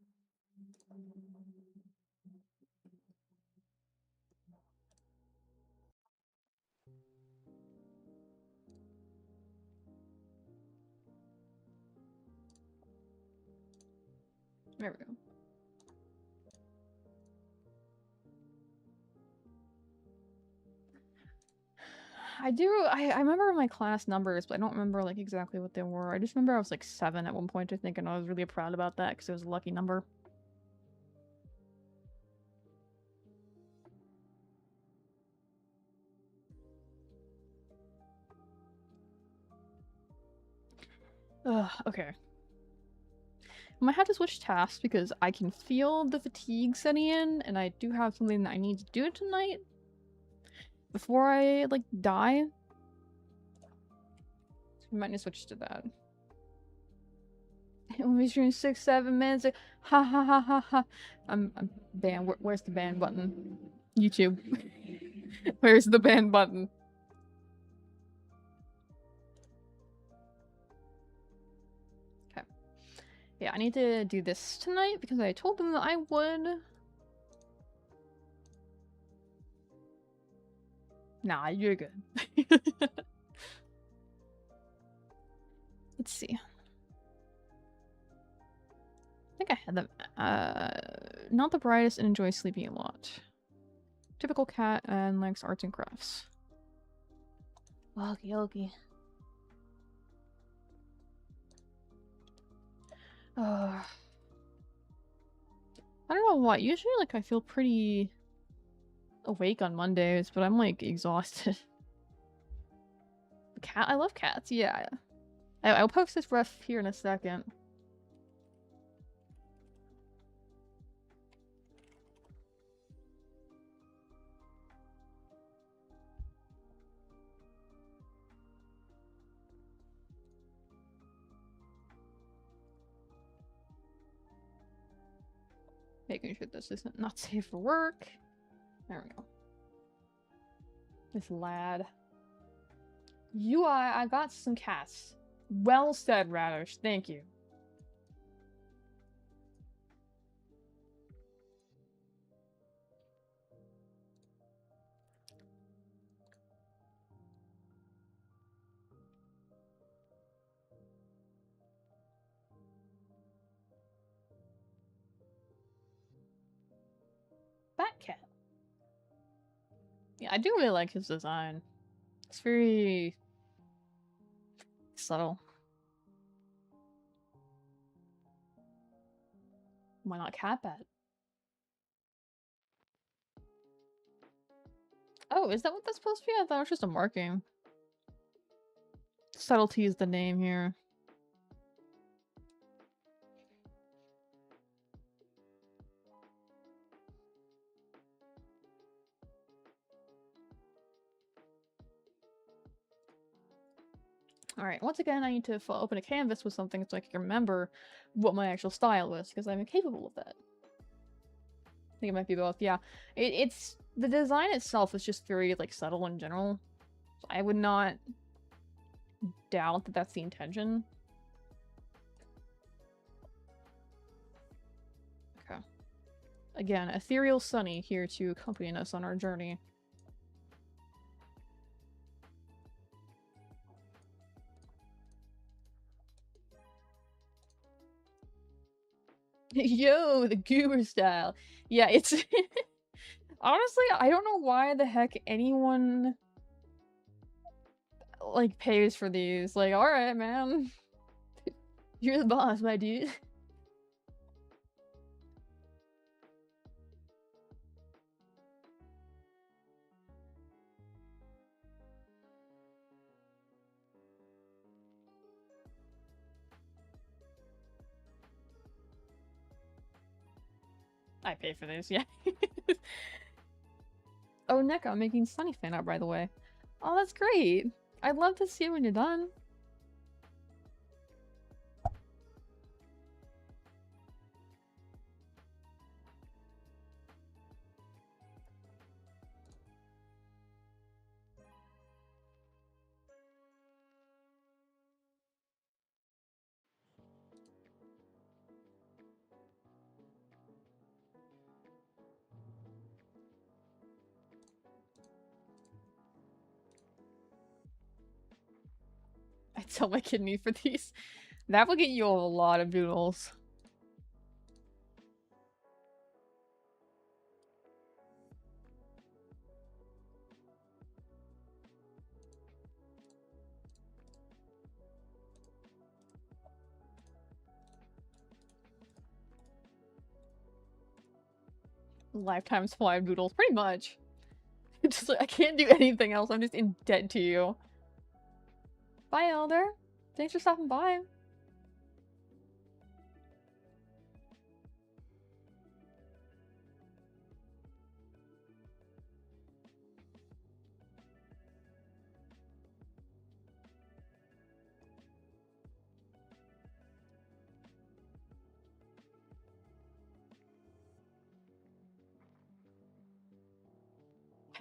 There we go. I remember my class numbers, but I don't remember like exactly what they were. I just remember I was like 7 at one point, I think, and I was really proud about that because it was a lucky number. Ugh, okay. I might have to switch tasks because I can feel the fatigue setting in, and I do have something that I need to do tonight before I, like, die. So we might need to switch to that. When we stream 6-7 minutes, like, ha ha ha ha ha. I'm banned. Where's the ban button? YouTube. Where's the ban button? Yeah, I need to do this tonight because I told them that I would. Nah, you're good. Let's see. I think I had them. Not the brightest and enjoys sleeping a lot. Typical cat and likes arts and crafts. Okay, okay. I don't know why. Usually, like, I feel pretty awake on Mondays, but I'm, like, exhausted. The cat? I love cats, yeah. I'll post this ref here in a second. Making sure this isn't not safe for work. There we go. This lad. UI, I got some cats. Well said, Radish. Thank you. Fat cat. Yeah, I do really like his design. It's very subtle. Why not cat bat? Oh, is that what that's supposed to be? I thought it was just a marking. Subtlety is the name here. Alright, once again, I need to open a canvas with something so I can remember what my actual style is, because I'm incapable of that. I think it might be both, yeah. It's... The design itself is just very, like, subtle in general. So I would not doubt that that's the intention. Okay. Again, Ethereal Sunny here to accompany us on our journey. Yo, the goober style. Yeah, it's... Honestly, I don't know why the heck anyone, like, pays for these. Like, alright, man. You're the boss, my dude. I pay for this, yeah. Oh, Neko, I'm making Sunny fan art, by the way. Oh, that's great. I'd love to see it when you're done. I'd sell my kidney for these. That would get you a lot of doodles. Lifetime supply of doodles, pretty much. Just like, I can't do anything else, I'm just in debt to you. Bye, Elder. Thanks for stopping by.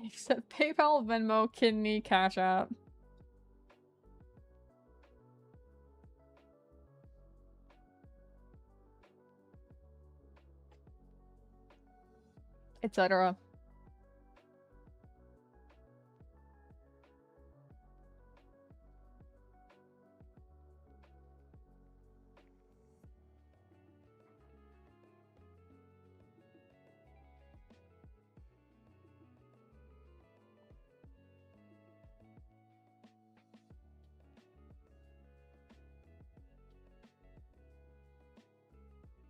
Except PayPal, Venmo, Kidney, Cash App. etc.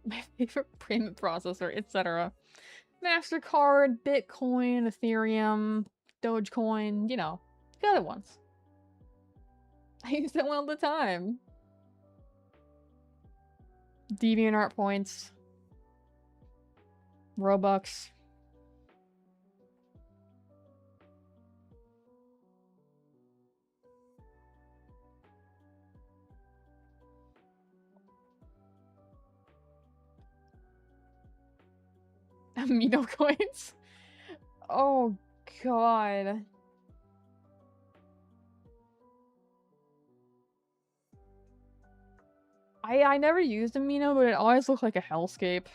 My favorite payment processor, etc. MasterCard, Bitcoin, Ethereum, Dogecoin, you know, the other ones. I use that one all the time. DeviantArt points. Robux. Amino coins. Oh god. I never used Amino, but it always looked like a hellscape.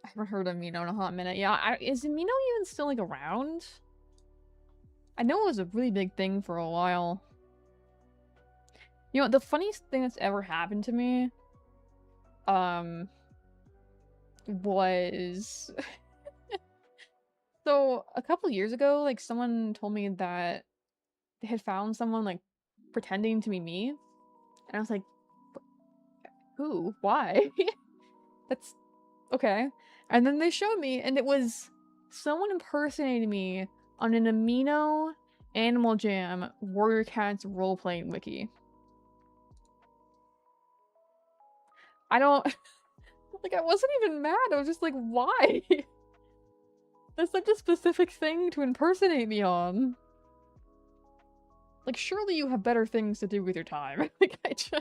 I haven't heard of Amino in a hot minute. Yeah, is Amino even still like around? I know it was a really big thing for a while. You know, the funniest thing that's ever happened to me, was so a couple years ago, like someone told me that they had found someone like pretending to be me, and I was like, who? Why? That's okay. And then they showed me, and it was someone impersonating me on an Amino Animal Jam Warrior Cats role-playing wiki. I don't like, I wasn't even mad. I was just like, why? That's such a specific thing to impersonate me on. Like, surely you have better things to do with your time. Like, I just...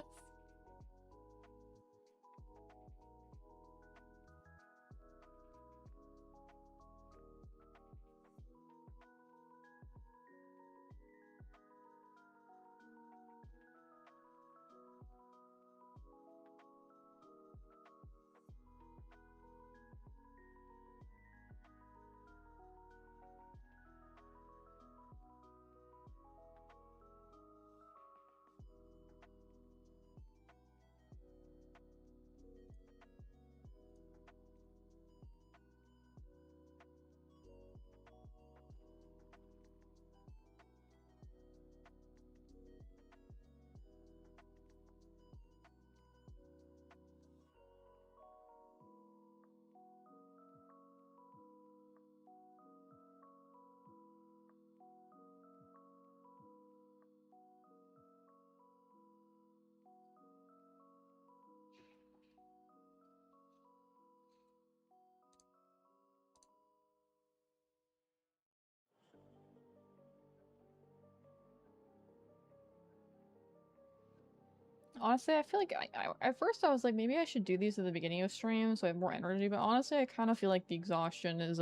Honestly, I feel like at first I was like, maybe I should do these at the beginning of stream so I have more energy, but honestly, I kind of feel like the exhaustion is,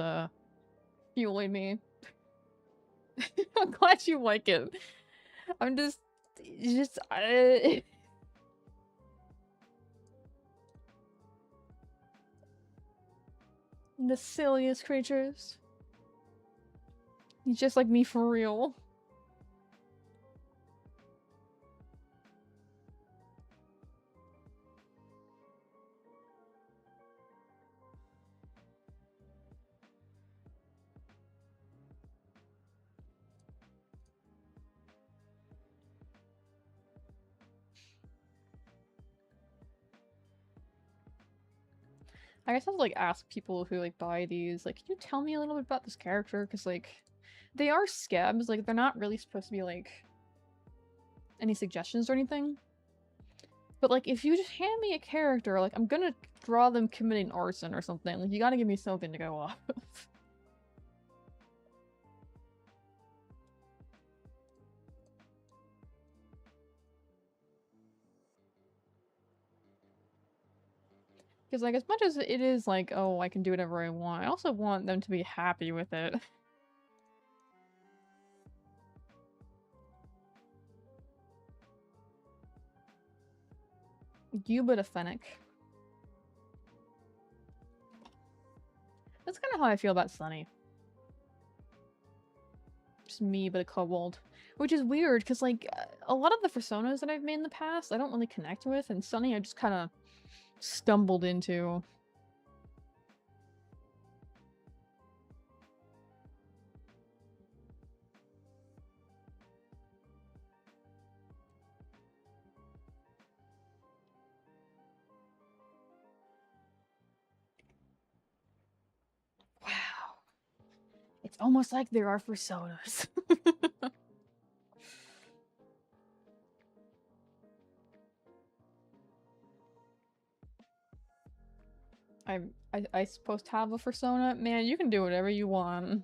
fueling me. I'm glad you like it. I'm just... the silliest creatures. He's just like me for real. I guess I have to like ask people who like buy these, like, can you tell me a little bit about this character? Because like, they are scabs, like they're not really supposed to be like any suggestions or anything. But like, if you just hand me a character, like I'm gonna draw them committing arson or something. Like, you gotta give me something to go off of. Because like, as much as it is like, oh, I can do whatever I want, I also want them to be happy with it. Yuba to Fennec. That's kind of how I feel about Sunny. Just me, but a kobold. Which is weird, because, like, a lot of the personas that I've made in the past, I don't really connect with, and Sunny I just kind of stumbled into. Wow. It's almost like there are personas. I supposed to have a persona? Man, you can do whatever you want.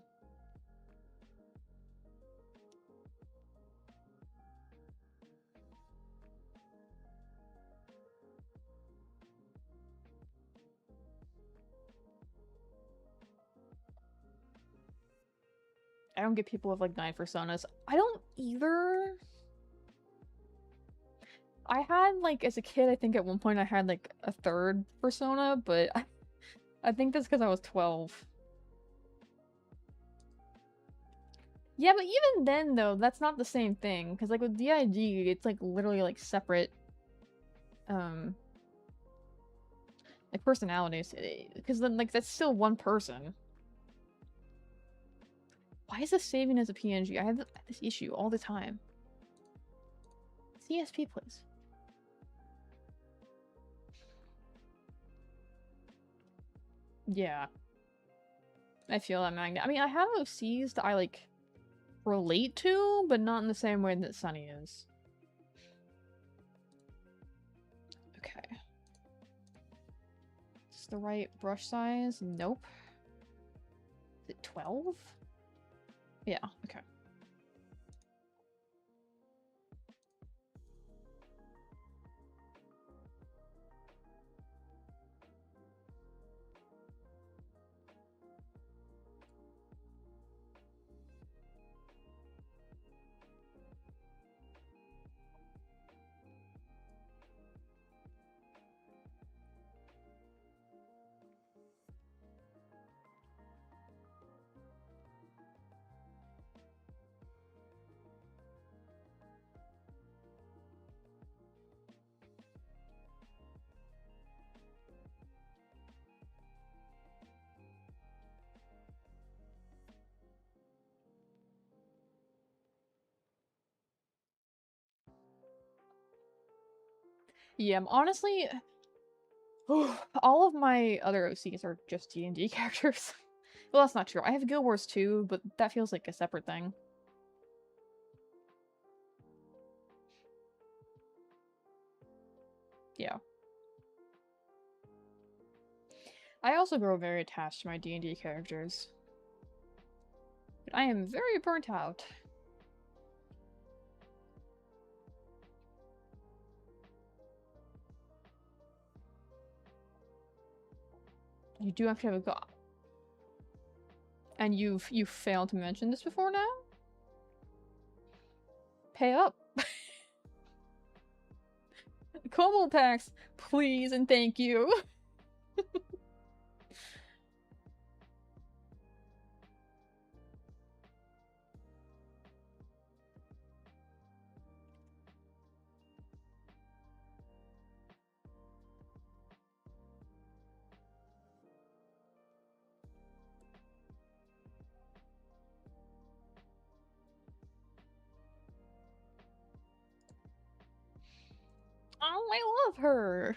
I don't get people with like 9 personas. I don't either. I had like as a kid, I think at one point I had like a 3rd persona, but I think that's because I was 12. Yeah, but even then though, that's not the same thing. Because like with DIG, it's like literally like separate like personalities. Because then like that's still one person. Why is this saving as a PNG? I have this issue all the time. CSP, please. Yeah. I feel that magnet. I mean, I have OCs that I, like, relate to, but not in the same way that Sunny is. Okay. Is this the right brush size? Nope. Is it 12? Yeah, okay. Yeah, honestly, all of my other OCs are just D&D characters. Well, that's not true. I have Guild Wars too, but that feels like a separate thing. Yeah. I also grow very attached to my D&D characters. But I am very burnt out. You do have to have a god. And you've failed to mention this before now? Pay up. Como packs, please and thank you. Oh, I love her.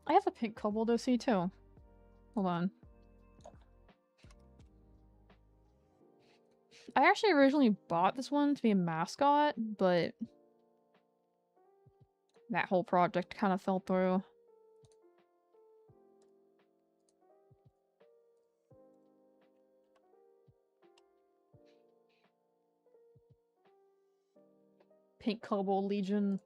I have a pink kobold OC too. Hold on. I actually originally bought this one to be a mascot, but that whole project kind of fell through. Pink kobold legion.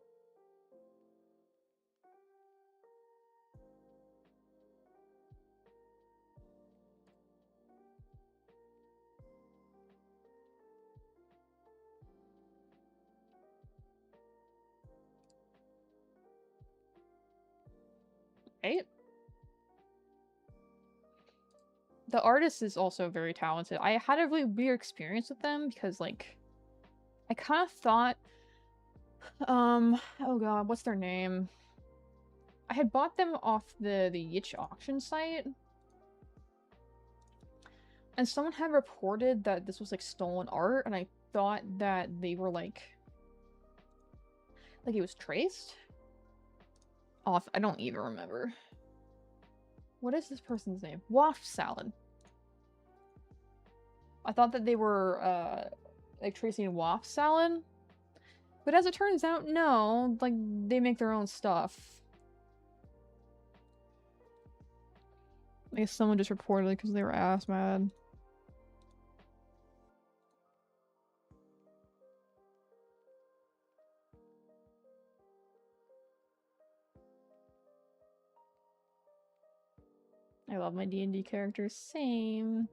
Right? The artist is also very talented. I had a really weird experience with them because, like, I kind of thought, oh god, what's their name? I had bought them off the Yitch auction site, and someone had reported that this was, like, stolen art, and I thought that they were, like it was traced? Off, I don't even remember. What is this person's name? Waft Salad. I thought that they were, like, tracing Waft Salad. But as it turns out, no. Like, they make their own stuff. I guess someone just reported it because they were ass mad. I love my D&D characters. Same.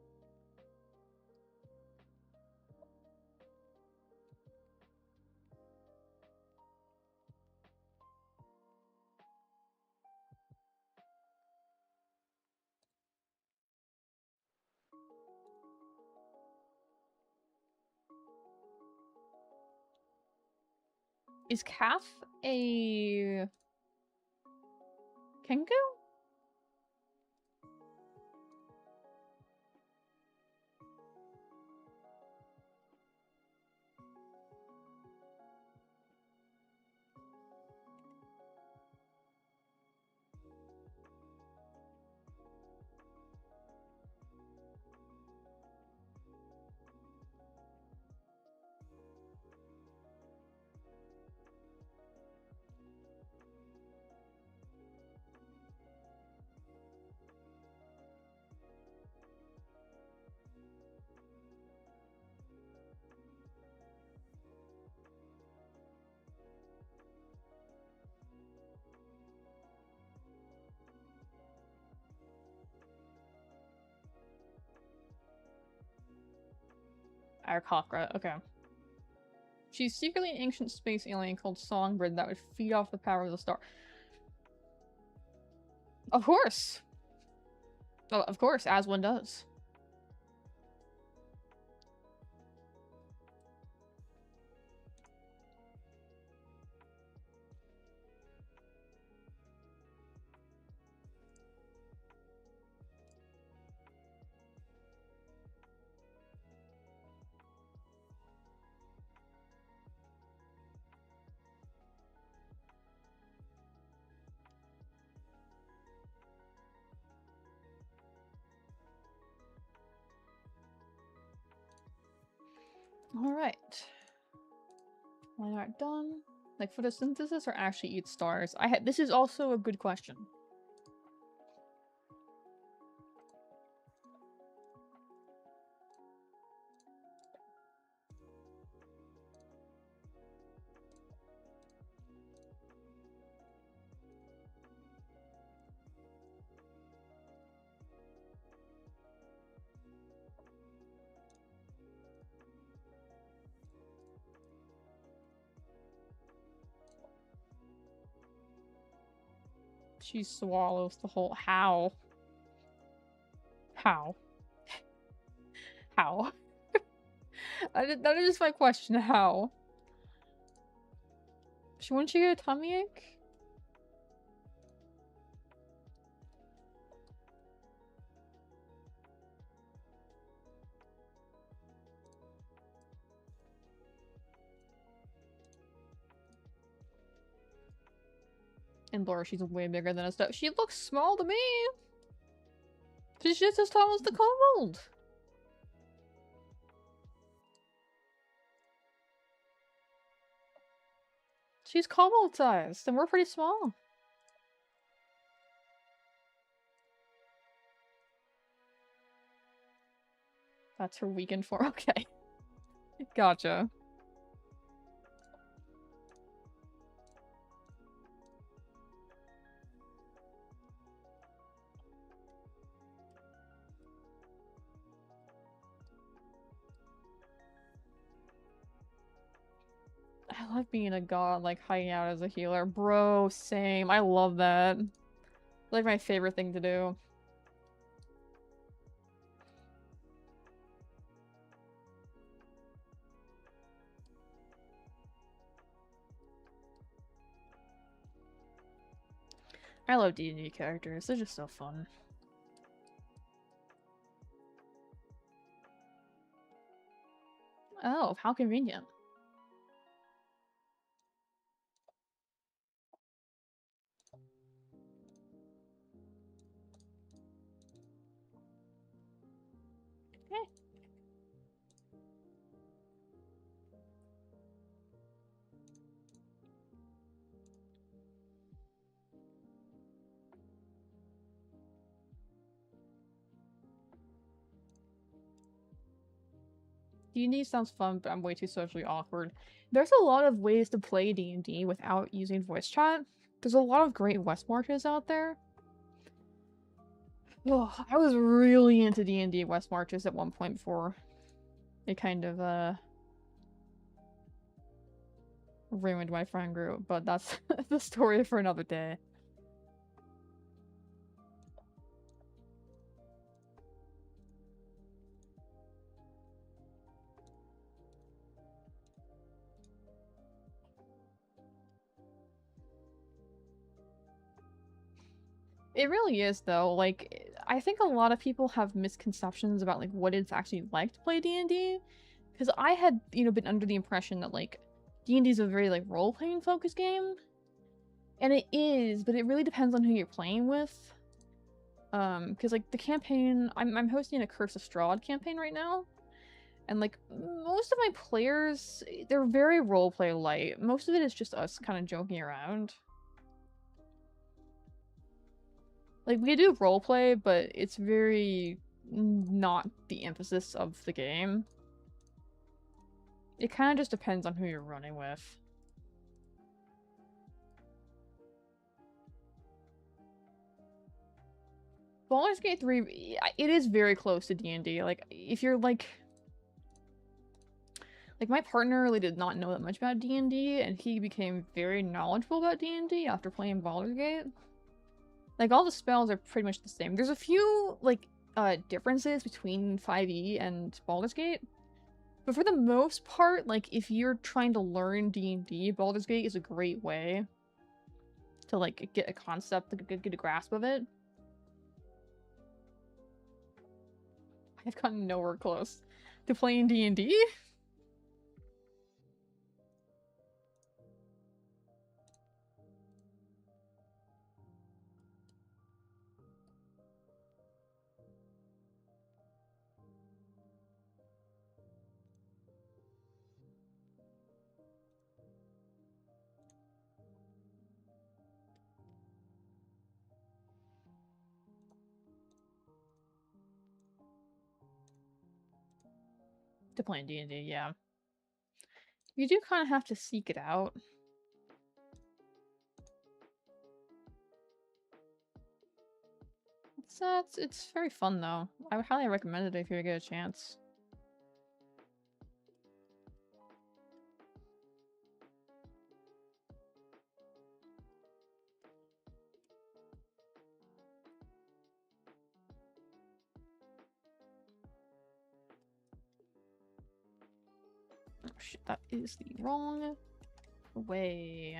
Is Calf a Kenku? Arakakra, okay. She's secretly an ancient space alien called Songbird that would feed off the power of the star. Of course! Oh, of course, as one does. Alright. Line art done. Like, photosynthesis or actually eat stars? This is also a good question. She swallows the whole- how? How? How? That is my question, how? Wouldn't she get a tummy ache? And Laura, she's way bigger than us. She looks small to me! She's just as tall as the kobold! She's kobold-sized, and we're pretty small. That's her weakened form. Okay. Gotcha. I love being a god, like, hiding out as a healer. Bro, same. I love that. Like my favorite thing to do. I love D&D characters. They're just so fun. Oh, how convenient. Okay. D&D sounds fun, but I'm way too socially awkward. There's a lot of ways to play D&D without using voice chat. There's a lot of great West Marches out there. Oh, I was really into D&D West Marches at one point before it kind of, ruined my friend group, but that's the story for another day. It really is, though. Like, I think a lot of people have misconceptions about, like, what it's actually like to play D&D. Because I had, been under the impression that, like, D&D is a very, like, role-playing focused game. And it is, but it really depends on who you're playing with. Because, like, the campaign... I'm hosting a Curse of Strahd campaign right now. And, like, most of my players, they're very role-play light. Most of it is just us kind of joking around. Like, we do roleplay, but it's very not the emphasis of the game. It kind of just depends on who you're running with. Baldur's Gate 3, it is very close to D&D. Like, if you're, like, my partner really did not know that much about D&D, and he became very knowledgeable about D&D after playing Baldur's Gate. Like, all the spells are pretty much the same. There's a few, like, differences between 5e and Baldur's Gate. But for the most part, like, if you're trying to learn D&D, Baldur's Gate is a great way to, like, get a concept, get a grasp of it. I've gotten nowhere close to playing D&D. To playing D&D, yeah. You do kind of have to seek it out. It's very fun, though. I would highly recommend it if you get a chance. Oh shit, that is the wrong way.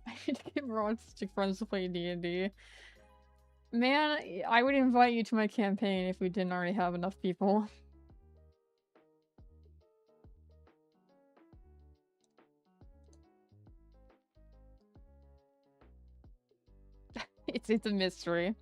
I need to get more autistic friends to play D&D. Man, I would invite you to my campaign if we didn't already have enough people. It's a mystery.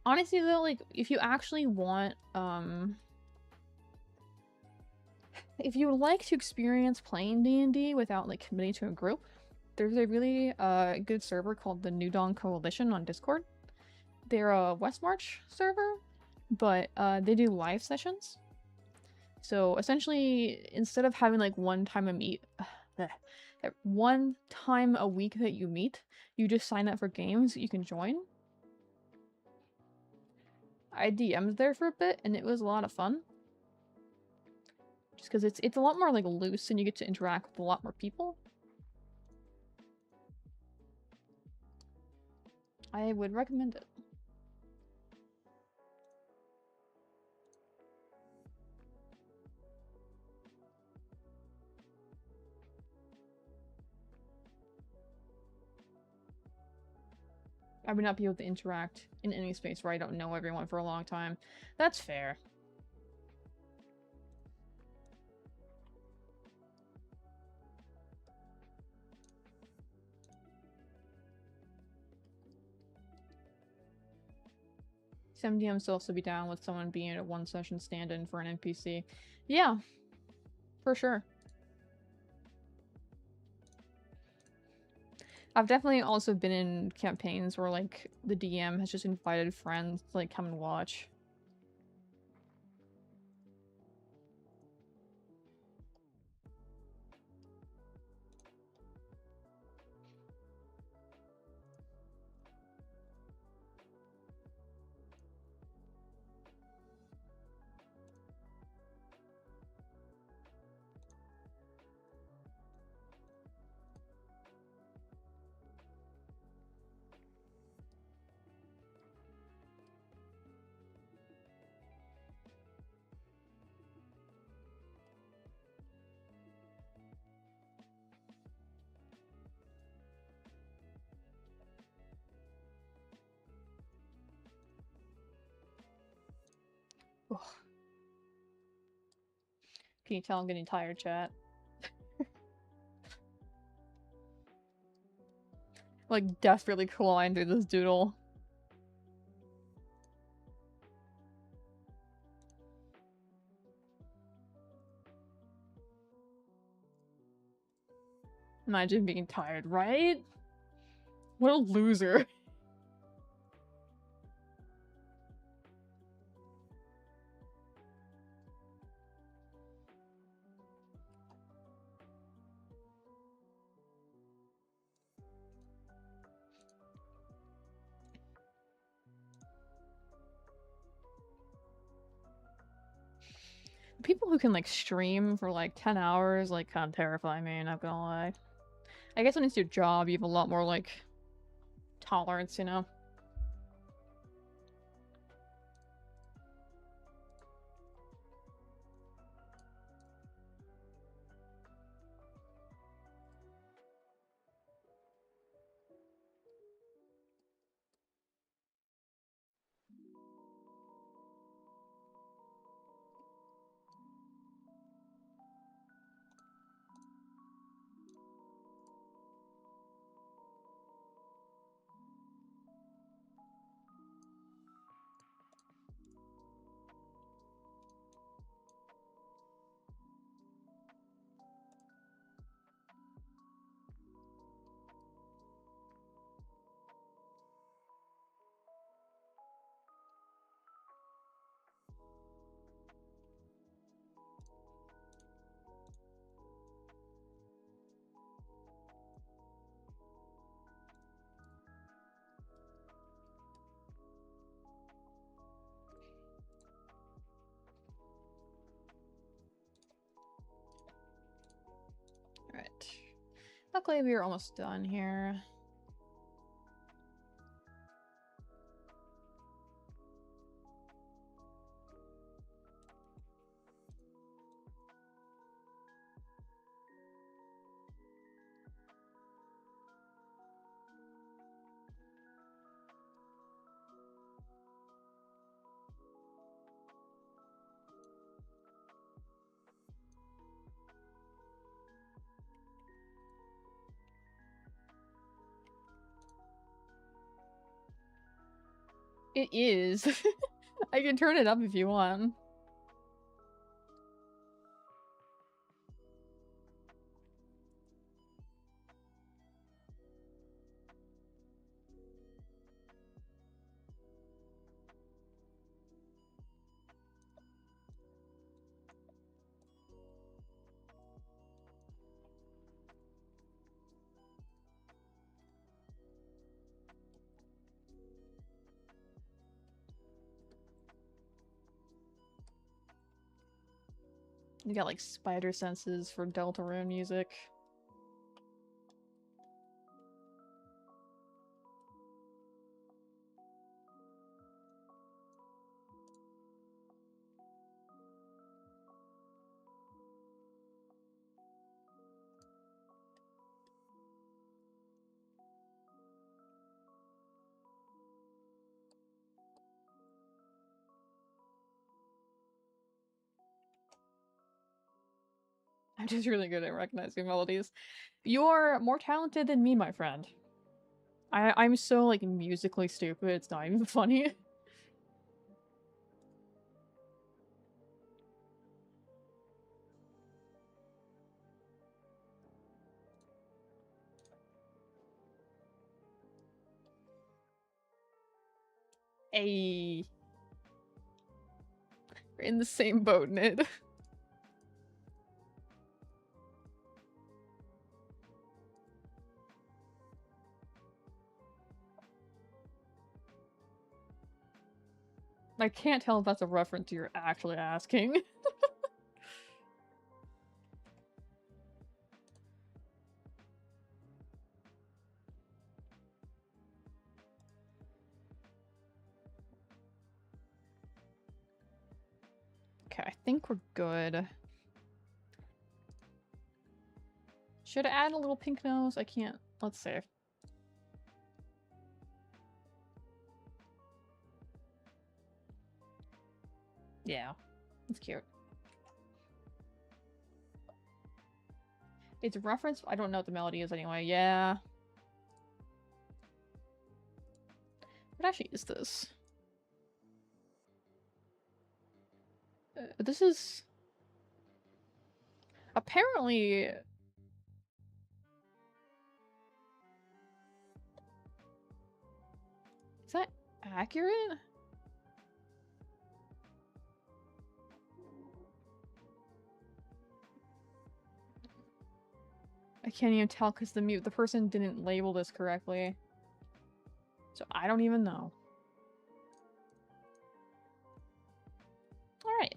Honestly, though, like, if you actually want, If you would like to experience playing D&D without like committing to a group, there's a really good server called the New Dawn Coalition on Discord. They're a Westmarch server, but they do live sessions. So essentially, instead of having like one time a week that you meet, you just sign up for games you can join. I DM'd there for a bit, and it was a lot of fun. Just because it's a lot more like loose, and you get to interact with a lot more people. I would recommend it. I would not be able to interact in any space where I don't know everyone for a long time. That's fair. Some DMs still also be down with someone being a one-session stand-in for an NPC. Yeah, for sure. I've definitely also been in campaigns where, like, the DM has just invited friends to, like, come and watch. Ugh. Can you tell I'm getting tired, chat? Like, desperately clawing through this doodle. Imagine being tired, right? What a loser. People who can, like, stream for, like, 10 hours, like, kind of terrify me, not gonna lie. I guess when it's your job, you have a lot more, like, tolerance, you know? Alright. Luckily, we are almost done here. It is. I can turn it up if you want. You got like spider senses for Deltarune music. I'm just really good at recognizing melodies. You're more talented than me, my friend. I'm so, like, musically stupid, it's not even funny. Ayy. We're in the same boat, Nid. I can't tell if that's a reference you're actually asking. Okay, I think we're good. Should I add a little pink nose? I can't. Let's see. Yeah, it's cute. It's a reference. I don't know what the melody is anyway. Yeah. What actually is this? This is... Apparently... Is that accurate? I can't even tell because the person didn't label this correctly. So I don't even know. Alright.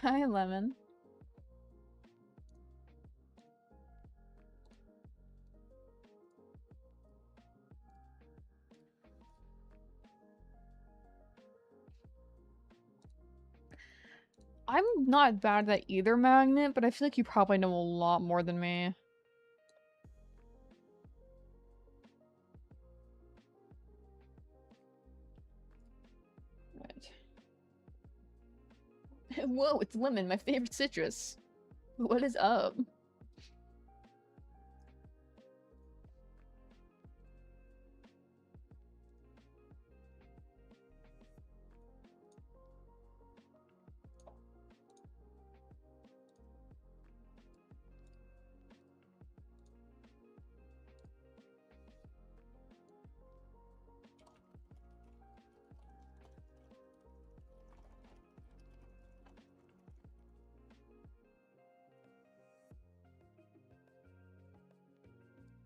Hi, Lemon. I'm not bad at either magnet, but I feel like you probably know a lot more than me. Right. Whoa, it's lemon, my favorite citrus. What is up?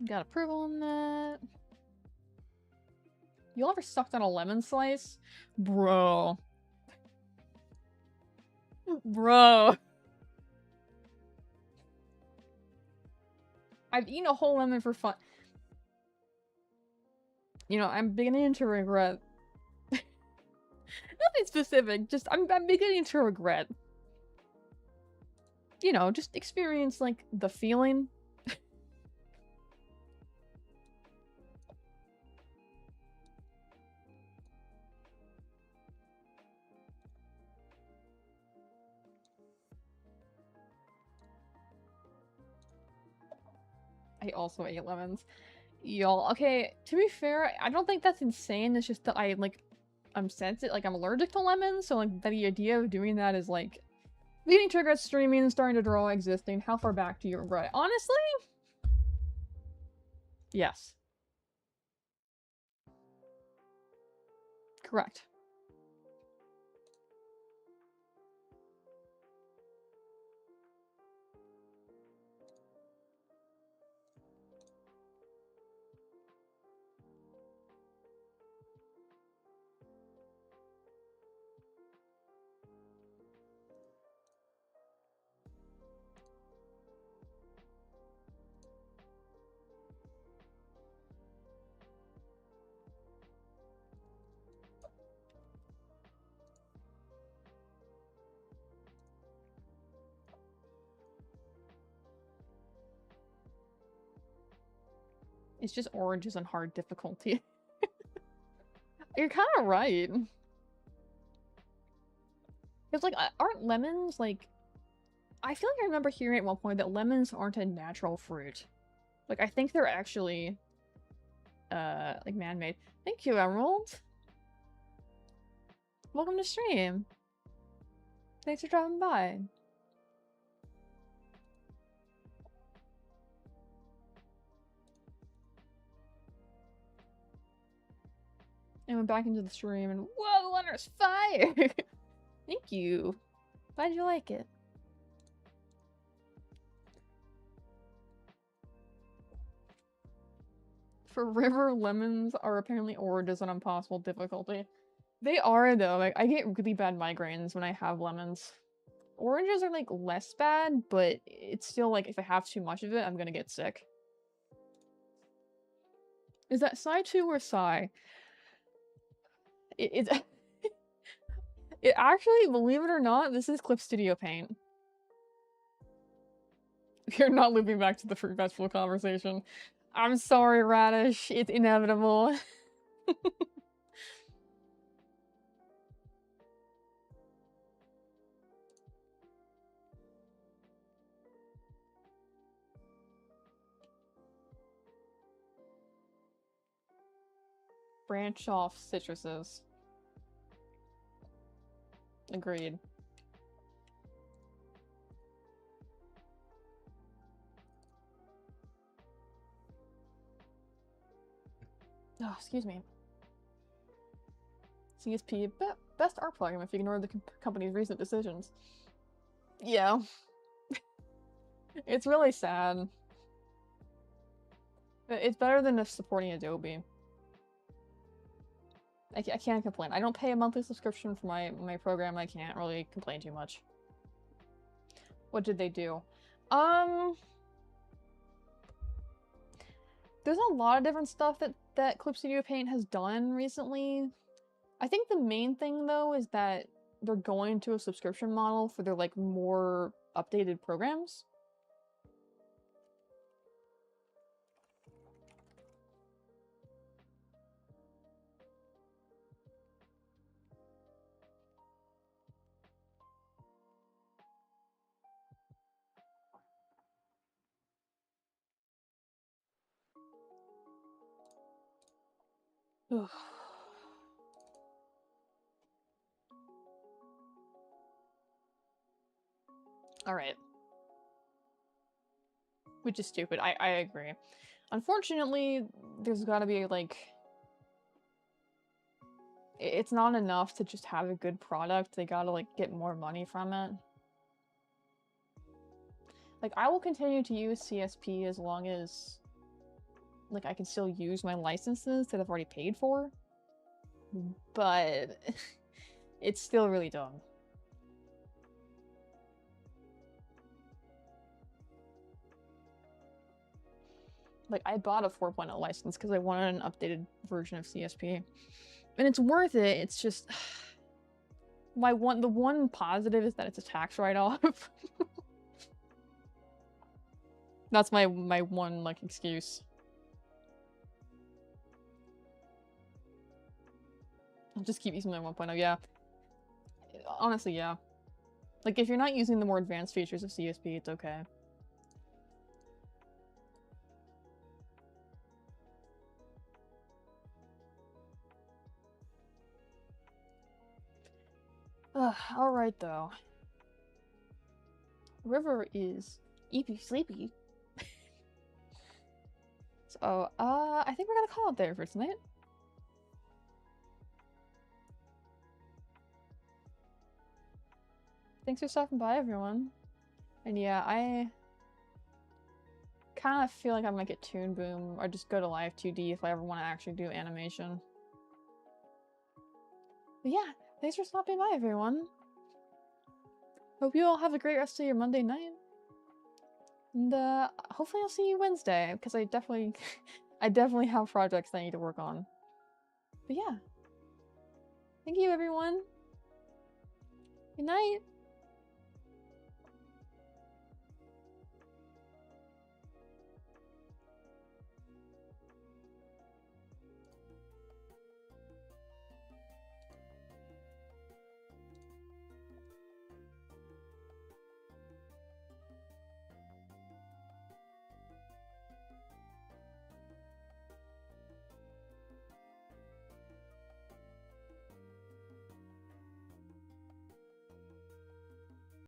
Got approval on that. You ever sucked on a lemon slice? Bro. Bro. I've eaten a whole lemon for fun. You know, I'm beginning to regret. Nothing specific, just I'm beginning to regret. You know, just experience, like, the feeling. I also ate lemons. Y'all, okay, to be fair, I don't think that's insane, it's just that I'm sensitive, like, I'm allergic to lemons, so, like, the idea of doing that is, like, Leading trigger at streaming, starting to draw existing. How far back do you regret it? Honestly? Yes. Correct. It's just oranges on hard difficulty. You're kind of right. It's like, aren't lemons, like... I feel like I remember hearing at one point that lemons aren't a natural fruit. Like, I think they're actually, like, man-made. Thank you, Emerald! Welcome to stream! Thanks for dropping by. And went back into the stream and whoa, Leonard's fire! Thank you. Glad you like it. For river, lemons are apparently oranges on impossible difficulty. They are though, like I get really bad migraines when I have lemons. Oranges are like less bad, but it's still like if I have too much of it, I'm gonna get sick. Is that Psy 2 or Psy? It's it actually, believe it or not, this is Clip Studio Paint. You're not looping back to the fruit vegetable conversation. I'm sorry, Radish. It's inevitable. Branch off citruses. Agreed. Oh, excuse me. CSP, best art program if you ignore the company's recent decisions. Yeah. It's really sad. It's better than if supporting Adobe. I can't complain. I don't pay a monthly subscription for my program. I can't really complain too much. What did they do? There's a lot of different stuff that Clip Studio Paint has done recently. I think the main thing, though, is that they're going to a subscription model for their, like, more updated programs. Alright. Which is stupid. I agree. Unfortunately, there's gotta be, like... It's not enough to just have a good product. They gotta, like, get more money from it. Like, I will continue to use CSP as long as, like, I can still use my licenses that I've already paid for. But... it's still really dumb. Like, I bought a 4.0 license because I wanted an updated version of CSP. And it's worth it, it's just... the one positive is that it's a tax write-off. That's my one, like, excuse. I'll just keep using my 1.0, yeah. Honestly, yeah. Like, if you're not using the more advanced features of CSP, it's okay. Alright, though. River is eepy sleepy. So, I think we're gonna call it there for tonight. Thanks for stopping by, everyone. And yeah, I kind of feel like I might get Toon Boom or just go to Live 2D if I ever want to actually do animation. But yeah, thanks for stopping by, everyone. Hope you all have a great rest of your Monday night. And hopefully I'll see you Wednesday, because I definitely have projects that I need to work on. But yeah. Thank you, everyone. Good night.